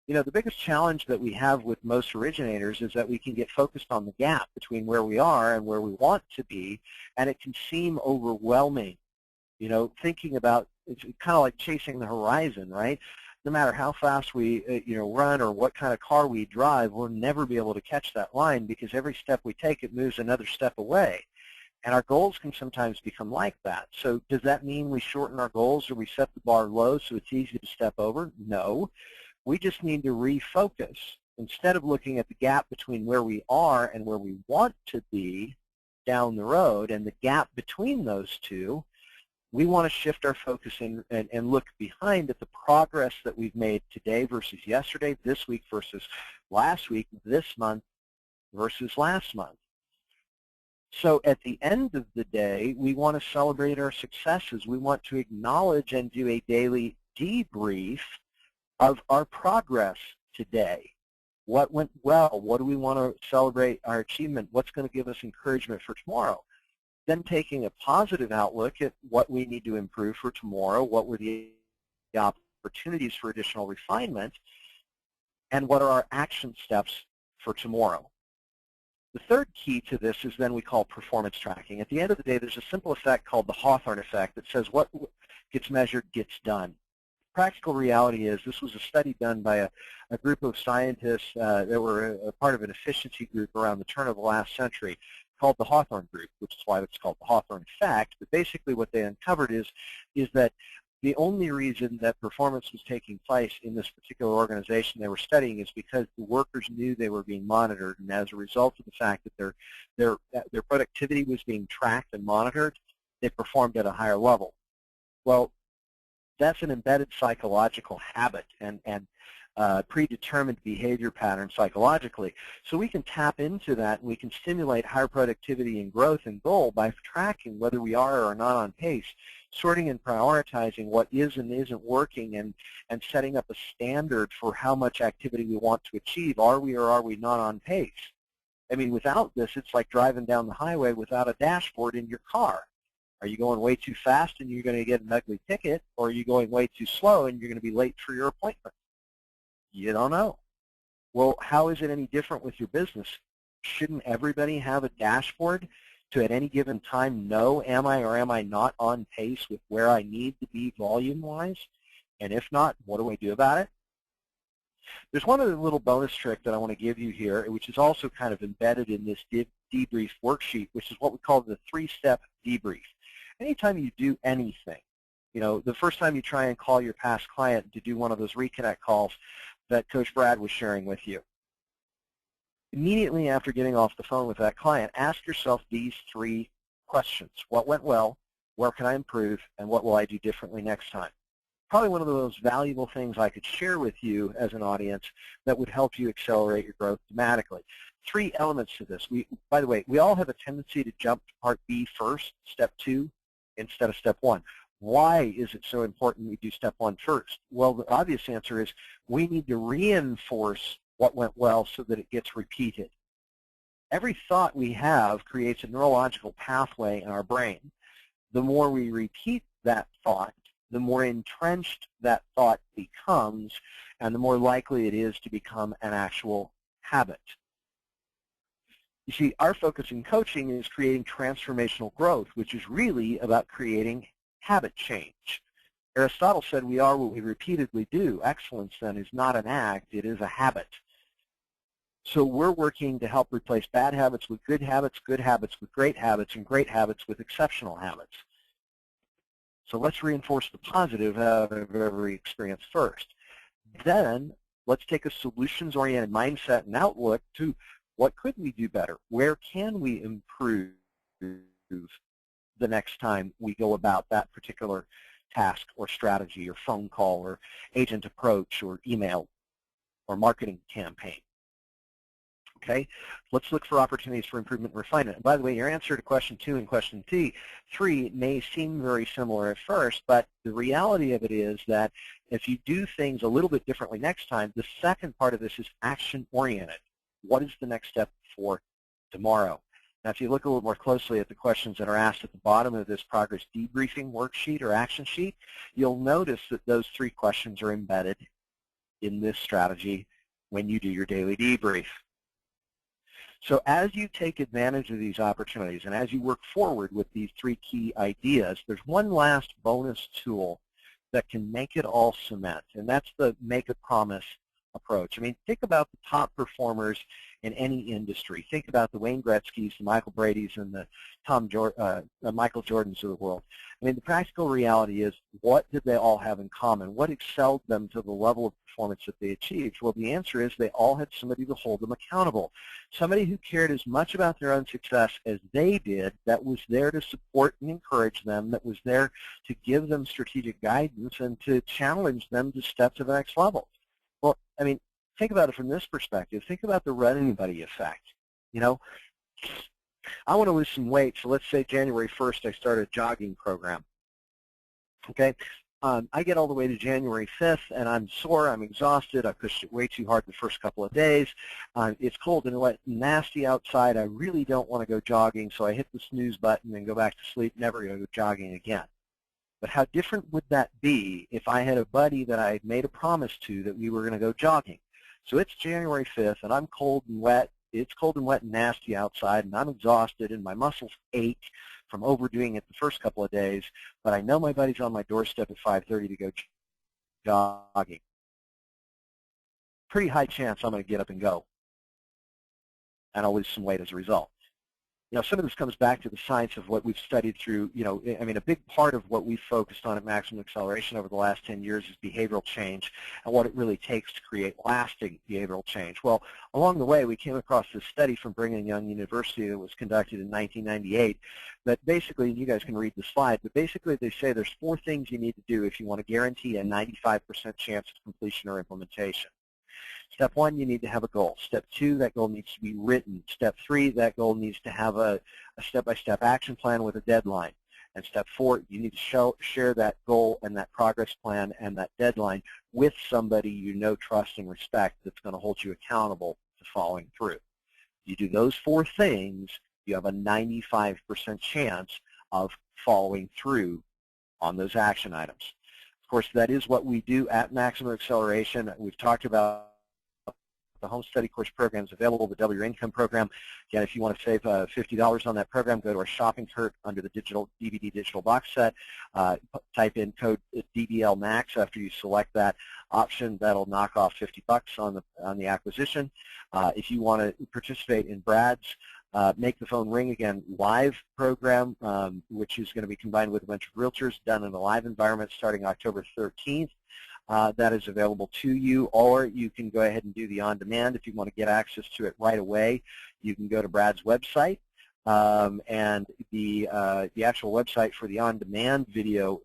The biggest challenge that we have with most originators is that we can get focused on the gap between where we are and where we want to be, and it can seem overwhelming. Thinking about, it's kind of like chasing the horizon, right? No matter how fast we run or what kind of car we drive, we'll never be able to catch that line because every step we take, it moves another step away. And our goals can sometimes become like that. So does that mean we shorten our goals or we set the bar low so it's easy to step over? No. We just need to refocus. Instead of looking at the gap between where we are and where we want to be down the road and the gap between those two, we want to shift our focus and look behind at the progress that we've made today versus yesterday, this week versus last week, this month versus last month. So at the end of the day, we want to celebrate our successes. We want to acknowledge and do a daily debrief of our progress today. What went well? What do we want to celebrate our achievement? What's going to give us encouragement for tomorrow? Then taking a positive outlook at what we need to improve for tomorrow, what were the opportunities for additional refinement, and what are our action steps for tomorrow. The third key to this is then we call performance tracking. At the end of the day, there's a simple effect called the Hawthorne effect that says what gets measured gets done. Practical reality is this was a study done by a group of scientists that were a part of an efficiency group around the turn of the last century called the Hawthorne group, which is why it's called the Hawthorne effect. But basically what they uncovered is that the only reason that performance was taking place in this particular organization they were studying is because the workers knew they were being monitored, and as a result of the fact that their productivity was being tracked and monitored, they performed at a higher level. Well, that's an embedded psychological habit and predetermined behavior pattern psychologically. So we can tap into that, and we can stimulate higher productivity and growth and goal by tracking whether we are or are not on pace, sorting and prioritizing what is and isn't working, and setting up a standard for how much activity we want to achieve. Are we or are we not on pace? I mean, without this, it's like driving down the highway without a dashboard in your car. Are you going way too fast and you're going to get an ugly ticket, or are you going way too slow and you're going to be late for your appointment? You don't know. Well, how is it any different with your business? Shouldn't everybody have a dashboard to at any given time know, am I or am I not on pace with where I need to be volume-wise? And if not, what do I do about it? There's one other little bonus trick that I want to give you here, which is also kind of embedded in this debrief worksheet, which is what we call the 3-step debrief. Anytime you do anything, you know, the first time you try and call your past client to do one of those Reconnect calls that Coach Brad was sharing with you, immediately after getting off the phone with that client, ask yourself these 3 questions. What went well? Where can I improve? And what will I do differently next time? Probably one of the most valuable things I could share with you as an audience that would help you accelerate your growth dramatically. 3 elements to this. By the way, we all have a tendency to jump to part B first, step 2, instead of step 1. Why is it so important we do step 1 first? Well, the obvious answer is we need to reinforce what went well so that it gets repeated. Every thought we have creates a neurological pathway in our brain. The more we repeat that thought, the more entrenched that thought becomes, and the more likely it is to become an actual habit. You see, our focus in coaching is creating transformational growth, which is really about creating habit change. Aristotle said we are what we repeatedly do. Excellence, then, is not an act, it is a habit. So we're working to help replace bad habits with good habits with great habits, and great habits with exceptional habits. So let's reinforce the positive out of every experience first. Then let's take a solutions-oriented mindset and outlook to what could we do better? Where can we improve the next time we go about that particular task or strategy or phone call or agent approach or email or marketing campaign? Okay, let's look for opportunities for improvement and refinement. And by the way, your answer to question 2 and question 3 may seem very similar at first, but the reality of it is that if you do things a little bit differently next time, the second part of this is action-oriented. What is the next step for tomorrow? Now, if you look a little more closely at the questions that are asked at the bottom of this progress debriefing worksheet or action sheet, you'll notice that those 3 questions are embedded in this strategy when you do your daily debrief. So as you take advantage of these opportunities and as you work forward with these 3 key ideas, there's one last bonus tool that can make it all cement, and that's the make a promise approach. I mean, think about the top performers in any industry. Think about the Wayne Gretzky's, the Michael Brady's, and the Michael Jordans of the world. I mean, the practical reality is, what did they all have in common? What excelled them to the level of performance that they achieved? Well, the answer is they all had somebody to hold them accountable, somebody who cared as much about their own success as they did, that was there to support and encourage them, that was there to give them strategic guidance and to challenge them to step to the next level. Well, I mean, think about it from this perspective. Think about the running buddy effect. You know, I want to lose some weight, so let's say January 1st I start a jogging program. Okay, I get all the way to January 5th, and I'm sore, I'm exhausted, I pushed it way too hard the first couple of days. It's cold and wet and nasty outside. I really don't want to go jogging, so I hit the snooze button and go back to sleep, never go jogging again. But how different would that be if I had a buddy that I made a promise to that we were going to go jogging? So it's January 5th, and I'm cold and wet. It's cold and wet and nasty outside, and I'm exhausted, and my muscles ache from overdoing it the first couple of days, but I know my buddy's on my doorstep at 5:30 to go jogging. Pretty high chance I'm going to get up and go, and I'll lose some weight as a result. You know, some of this comes back to the science of what we've studied through, you know, I mean, a big part of what we've focused on at Maximum Acceleration over the last 10 years is behavioral change and what it really takes to create lasting behavioral change. Well, along the way, we came across this study from Brigham Young University that was conducted in 1998 that basically, you guys can read the slide, but basically they say there's 4 things you need to do if you want to guarantee a 95% chance of completion or implementation. Step 1, you need to have a goal. Step 2, that goal needs to be written. Step 3, that goal needs to have a step-by-step action plan with a deadline. And step 4, you need to share that goal and that progress plan and that deadline with somebody you know, trust, and respect that's going to hold you accountable to following through. You do those 4 things, you have a 95% chance of following through on those action items. Of course, that is what we do at Maximum Acceleration. We've talked about the home study course programs available, the Double Your Income program. Again, if you want to save $50 on that program, go to our shopping cart under the digital DVD digital box set. Type in code DBL Max after you select that option. That'll knock off $50 on the acquisition. If you want to participate in Brad's Make the Phone Ring Again live program, which is going to be combined with a bunch of realtors done in a live environment starting October 13th. That is available to you, or you can go ahead and do the on-demand if you want to get access to it right away. You can go to Brad's website, and the actual website for the on-demand video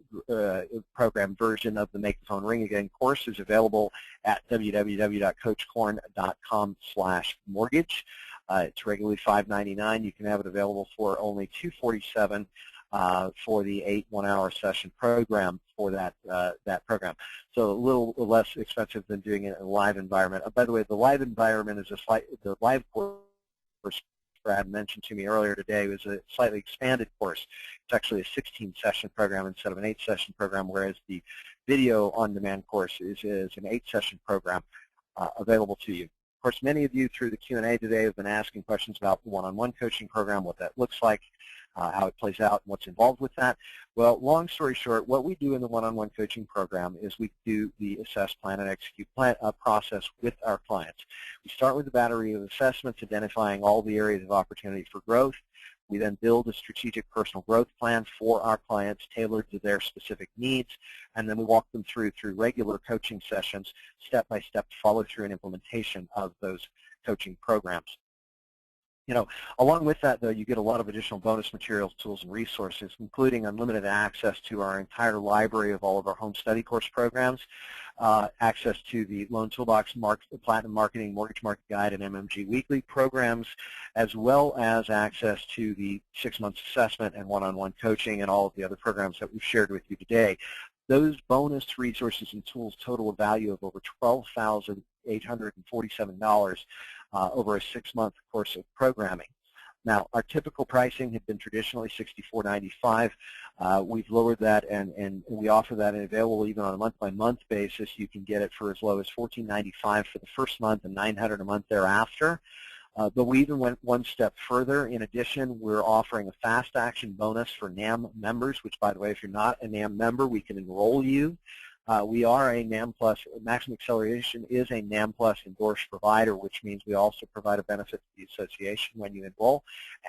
program version of the Make the Phone Ring Again course is available at www.coachkorn.com/mortgage. It's regularly $5.99. You can have it available for only $247 for the 8 one-hour session program for that program. So a little less expensive than doing it in a live environment. By the way, the live environment is the live course Brad mentioned to me earlier today was a slightly expanded course. It's actually a 16-session program instead of an 8-session program, whereas the video on-demand course is an 8-session program available to you. Of course, many of you through the Q&A today have been asking questions about the one-on-one coaching program, what that looks like, how it plays out, and what's involved with that. Well, long story short, what we do in the one-on-one coaching program is we do the assess, plan, and execute process with our clients. We start with a battery of assessments, identifying all the areas of opportunity for growth. We then build a strategic personal growth plan for our clients tailored to their specific needs, and then we walk them through regular coaching sessions, step-by-step follow-through and implementation of those coaching programs. You know, along with that, though, you get a lot of additional bonus materials, tools, and resources, including unlimited access to our entire library of all of our home study course programs, access to the Loan Toolbox, Platinum Marketing, Mortgage Market Guide, and MMG Weekly programs, as well as access to the 6-month assessment and one-on-one coaching and all of the other programs that we've shared with you today. Those bonus resources and tools total a value of over $12,847 over a 6-month course of programming. Now, our typical pricing had been traditionally $64.95. We've lowered that, and we offer that and available even on a month-by-month basis. You can get it for as low as $14.95 for the first month and $900 a month thereafter. But we even went one step further. In addition, we're offering a fast action bonus for NAMB members, which, by the way, if you're not a NAMB member, we can enroll you. We are a NAMB Plus, Maximum Acceleration is a NAMB Plus endorsed provider, which means we also provide a benefit to the association when you enroll.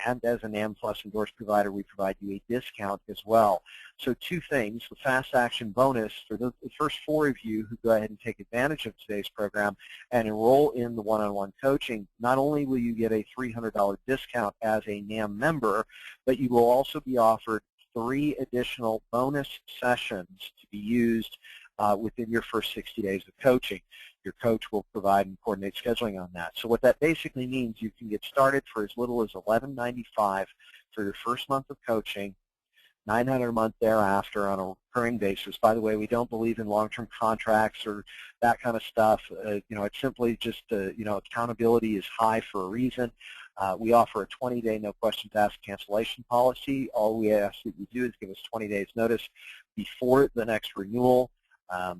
And as a NAMB Plus endorsed provider, we provide you a discount as well. So 2 things, the fast action bonus for the first 4 of you who go ahead and take advantage of today's program and enroll in the one-on-one coaching. Not only will you get a $300 discount as a NAMB member, but you will also be offered 3 additional bonus sessions to be used within your first 60 days of coaching. Your coach will provide and coordinate scheduling on that. So what that basically means, you can get started for as little as $11.95 for your first month of coaching $900 a month thereafter on a recurring basis. By the way, we don't believe in long-term contracts or that kind of stuff. It's simply just, accountability is high for a reason. We offer a 20-day no questions asked cancellation policy. All we ask that you do is give us 20 days notice before the next renewal.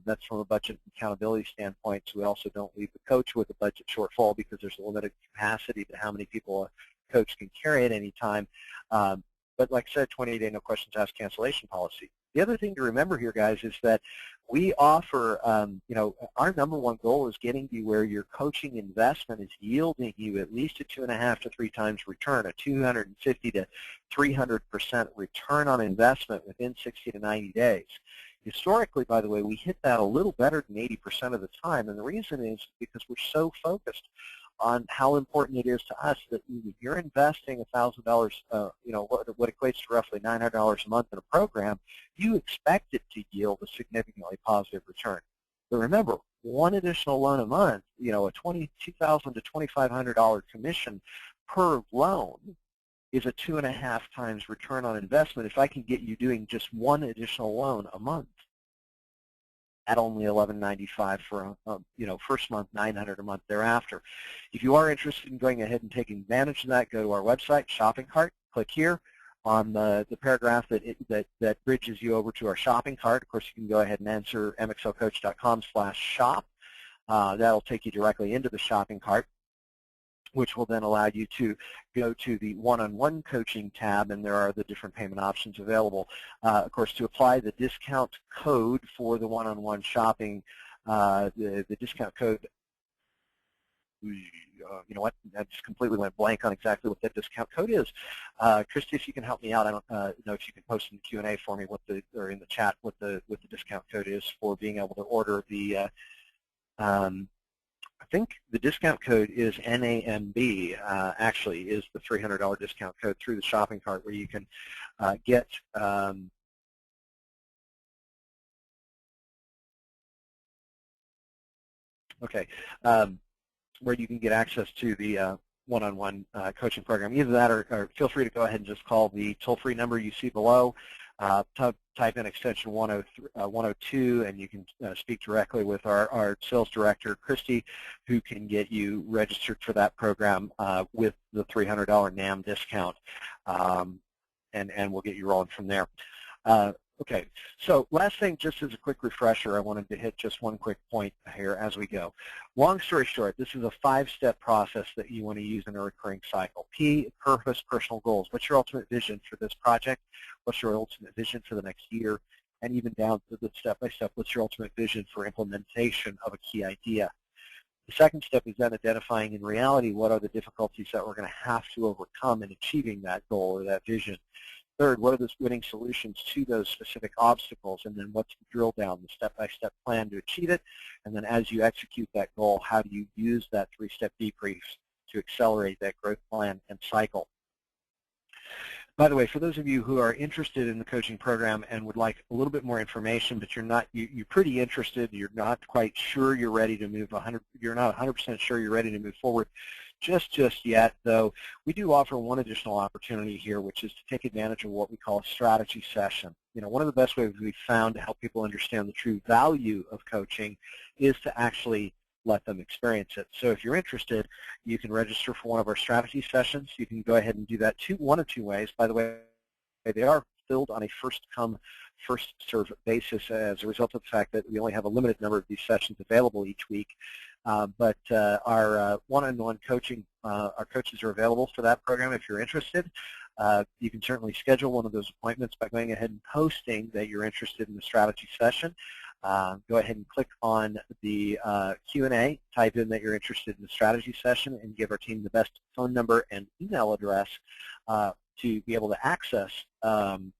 That's from a budget accountability standpoint. So we also don't leave the coach with a budget shortfall because there's a limited capacity to how many people a coach can carry at any time. But like I said, 20-day no questions asked cancellation policy. The other thing to remember here, guys, is that we offer, our number one goal is getting you where your coaching investment is yielding you at least a 2.5 to 3 times return, a 250 to 300% return on investment within 60 to 90 days. Historically, by the way, we hit that a little better than 80% of the time, and the reason is because we're so focused on how important it is to us that if you're investing $1,000, what equates to roughly $900 a month in a program, you expect it to yield a significantly positive return. But remember, one additional loan a month, a $22,000 to $2,500 commission per loan is a 2.5 times return on investment if I can get you doing just one additional loan a month at only $11.95 for first month, $900 a month thereafter. If you are interested in going ahead and taking advantage of that, go to our website, shopping cart, click here on the paragraph that bridges you over to our shopping cart. Of course, you can go ahead and enter mxlcoach.com/shop. That'll take you directly into the shopping cart, which will then allow you to go to the one-on-one coaching tab, and there are the different payment options available. Of course, to apply the discount code for the one-on-one shopping, the discount code, you know what, I just completely went blank on exactly what that discount code is. Christy, if you can help me out, I don't know if you can post in the Q&A for me or in the chat what the discount code is for being able to order the I think the discount code is NAMB, actually, is the $300 discount code through the shopping cart where you can get where you can get access to the one-on-one coaching program. Either that or feel free to go ahead and just call the toll-free number you see below. Type in extension 102, and you can speak directly with our sales director, Christy, who can get you registered for that program with the $300 NAMB discount, and we'll get you rolling from there. Okay, so last thing, just as a quick refresher, I wanted to hit just one quick point here as we go. Long story short, this is a 5-step process that you want to use in a recurring cycle. P, purpose, personal goals. What's your ultimate vision for this project? What's your ultimate vision for the next year? And even down to the step-by-step, what's your ultimate vision for implementation of a key idea? The second step is then identifying in reality what are the difficulties that we're going to have to overcome in achieving that goal or that vision. Third, what are the winning solutions to those specific obstacles? And then what's the drill down, the step-by-step plan to achieve it? And then as you execute that goal, how do you use that 3-step debrief to accelerate that growth plan and cycle? By the way, for those of you who are interested in the coaching program and would like a little bit more information, but you're pretty interested, you're not quite sure you're ready to move you're not 100% sure you're ready to move forward just yet, though, we do offer one additional opportunity here, which is to take advantage of what we call a strategy session. One of the best ways we've found to help people understand the true value of coaching is to actually let them experience it. So if you're interested, you can register for one of our strategy sessions. You can go ahead and do that one of two ways. By the way, they are filled on a first-come, first-served basis as a result of the fact that we only have a limited number of these sessions available each week. But our one-on-one coaching, our coaches are available for that program if you're interested. You can certainly schedule one of those appointments by going ahead and posting that you're interested in the strategy session. Go ahead and click on the Q&A, type in that you're interested in the strategy session, and give our team the best phone number and email address to be able to access and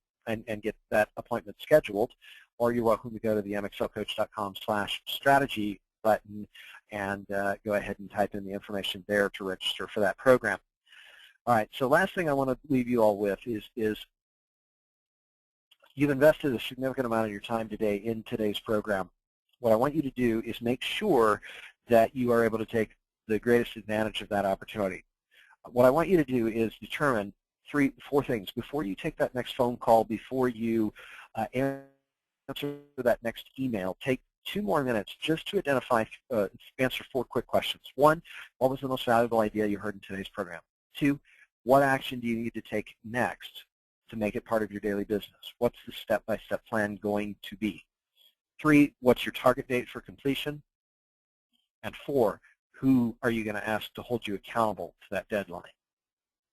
get that appointment scheduled. Or you're welcome to go to the mxlcoach.com/strategy button and go ahead and type in the information there to register for that program. All right, so last thing I want to leave you all with is you've invested a significant amount of your time today in today's program. What I want you to do is make sure that you are able to take the greatest advantage of that opportunity. What I want you to do is determine four things. Before you take that next phone call, before you answer that next email, take 2 more minutes just to identify, answer 4 quick questions. 1, what was the most valuable idea you heard in today's program? 2, what action do you need to take next to make it part of your daily business? What's the step-by-step plan going to be? 3, what's your target date for completion? And 4, who are you going to ask to hold you accountable to that deadline?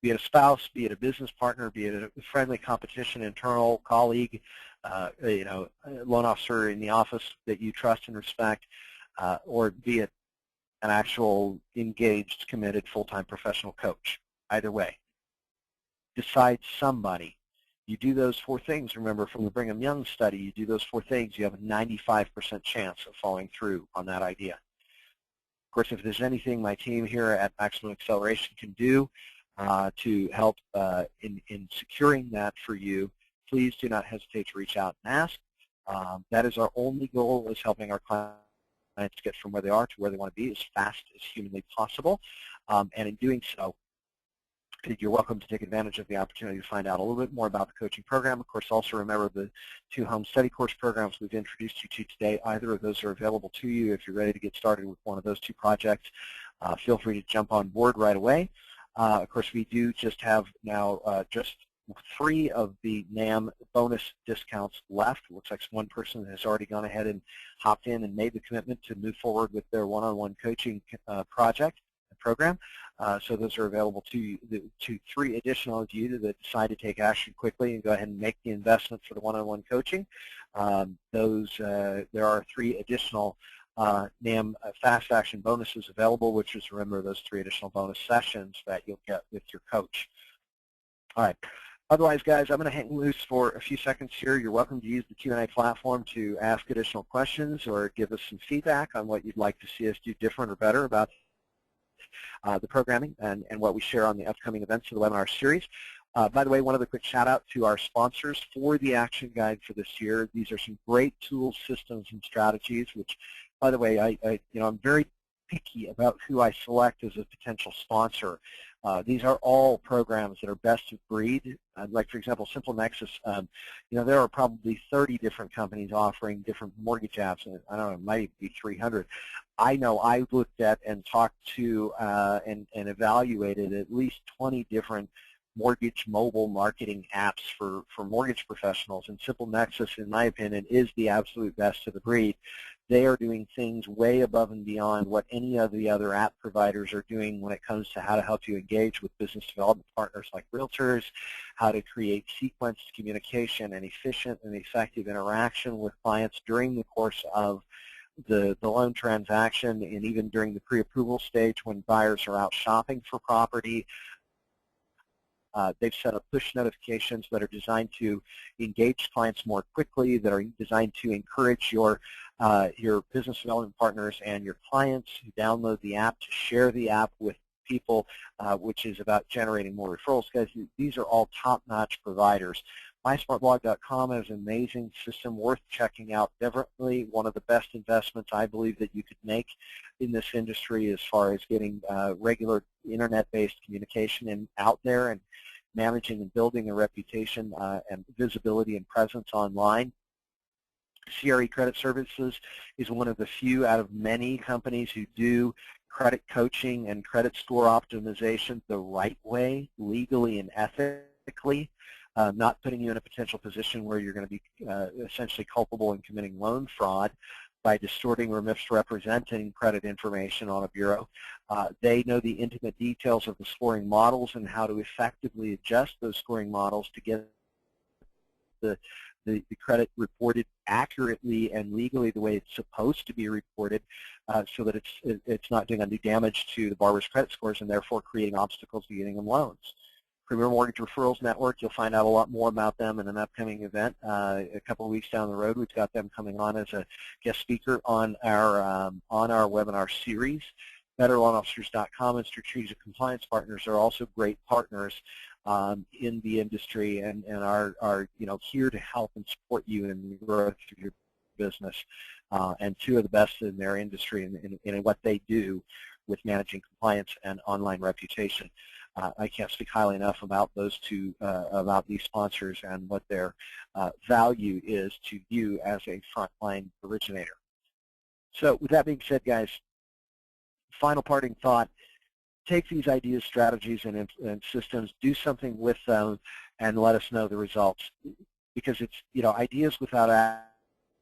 Be it a spouse, be it a business partner, be it a friendly competition, internal colleague, loan officer in the office that you trust and respect, or be it an actual engaged, committed, full-time professional coach. Either way, decide somebody. You do those 4 things. Remember from the Brigham Young study, you do those 4 things, you have a 95% chance of following through on that idea. Of course, if there's anything my team here at Maximum Acceleration can do to help in securing that for you, please do not hesitate to reach out and ask. That is our only goal, is helping our clients get from where they are to where they want to be as fast as humanly possible. And in doing so, you're welcome to take advantage of the opportunity to find out a little bit more about the coaching program. Of course, also remember the 2 home study course programs we've introduced you to today. Either of those are available to you. If you're ready to get started with one of those 2 projects, feel free to jump on board right away. Of course, we do just have now just 3 of the NAMB bonus discounts left. It looks like one person has already gone ahead and hopped in and made the commitment to move forward with their one-on-one coaching project program. So those are available to 3 additional of you that decide to take action quickly and go ahead and make the investment for the one-on-one coaching. There are 3 additional NAMB fast action bonuses available, which is, remember, those 3 additional bonus sessions that you'll get with your coach. All right. Otherwise, guys, I'm going to hang loose for a few seconds here. You're welcome to use the Q&A platform to ask additional questions or give us some feedback on what you'd like to see us do different or better about the programming and what we share on the upcoming events of the webinar series. By the way, one other quick shout out to our sponsors for the action guide for this year. These are some great tools, systems, and strategies, which, by the way, I'm very picky about who I select as a potential sponsor. These are all programs that are best of breed. Like, for example, Simple Nexus, there are probably 30 different companies offering different mortgage apps, and I don't know, it might be 300. I know I looked at and talked to and evaluated at least 20 different mortgage mobile marketing apps for mortgage professionals, and Simple Nexus, in my opinion, is the absolute best of the breed. They are doing things way above and beyond what any of the other app providers are doing when it comes to how to help you engage with business development partners like realtors, how to create sequenced communication and efficient and effective interaction with clients during the course of the loan transaction, and even during the pre-approval stage when buyers are out shopping for property. They've set up push notifications that are designed to engage clients more quickly, that are designed to encourage your business development partners and your clients who download the app to share the app with people, which is about generating more referrals. Guys, these are all top-notch providers. MySmartBlog.com is an amazing system worth checking out. Definitely one of the best investments I believe that you could make in this industry as far as getting regular internet-based communication out there and managing and building a reputation and visibility and presence online. CRE Credit Services is one of the few out of many companies who do credit coaching and credit score optimization the right way, legally and ethically. Not putting you in a potential position where you're going to be essentially culpable in committing loan fraud by distorting or misrepresenting credit information on a bureau. They know the intimate details of the scoring models and how to effectively adjust those scoring models to get the credit reported accurately and legally the way it's supposed to be reported, so that it's not doing undue damage to the borrower's credit scores and therefore creating obstacles to getting them loans. Premier Mortgage Referrals Network, you'll find out a lot more about them in an upcoming event. A couple of weeks down the road, we've got them coming on as a guest speaker on our webinar series. BetterLoanOfficers.com and Strategic Compliance Partners are also great partners in the industry and are here to help and support you in the growth of your business. And 2 of the best in their industry in what they do with managing compliance and online reputation. I can't speak highly enough about those two, about these sponsors and what their value is to you as a frontline originator. So with that being said, guys, final parting thought, take these ideas, strategies, and systems, do something with them, and let us know the results. Because it's, ideas without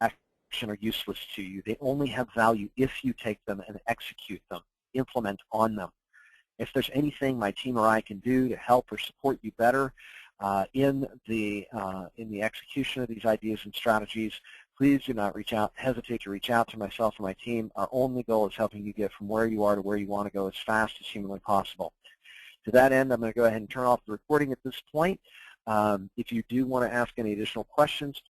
action are useless to you. They only have value if you take them and execute them, implement on them. If there's anything my team or I can do to help or support you better in the execution of these ideas and strategies, please do not hesitate to reach out to myself and my team. Our only goal is helping you get from where you are to where you want to go as fast as humanly possible. To that end, I'm going to go ahead and turn off the recording at this point. If you do want to ask any additional questions,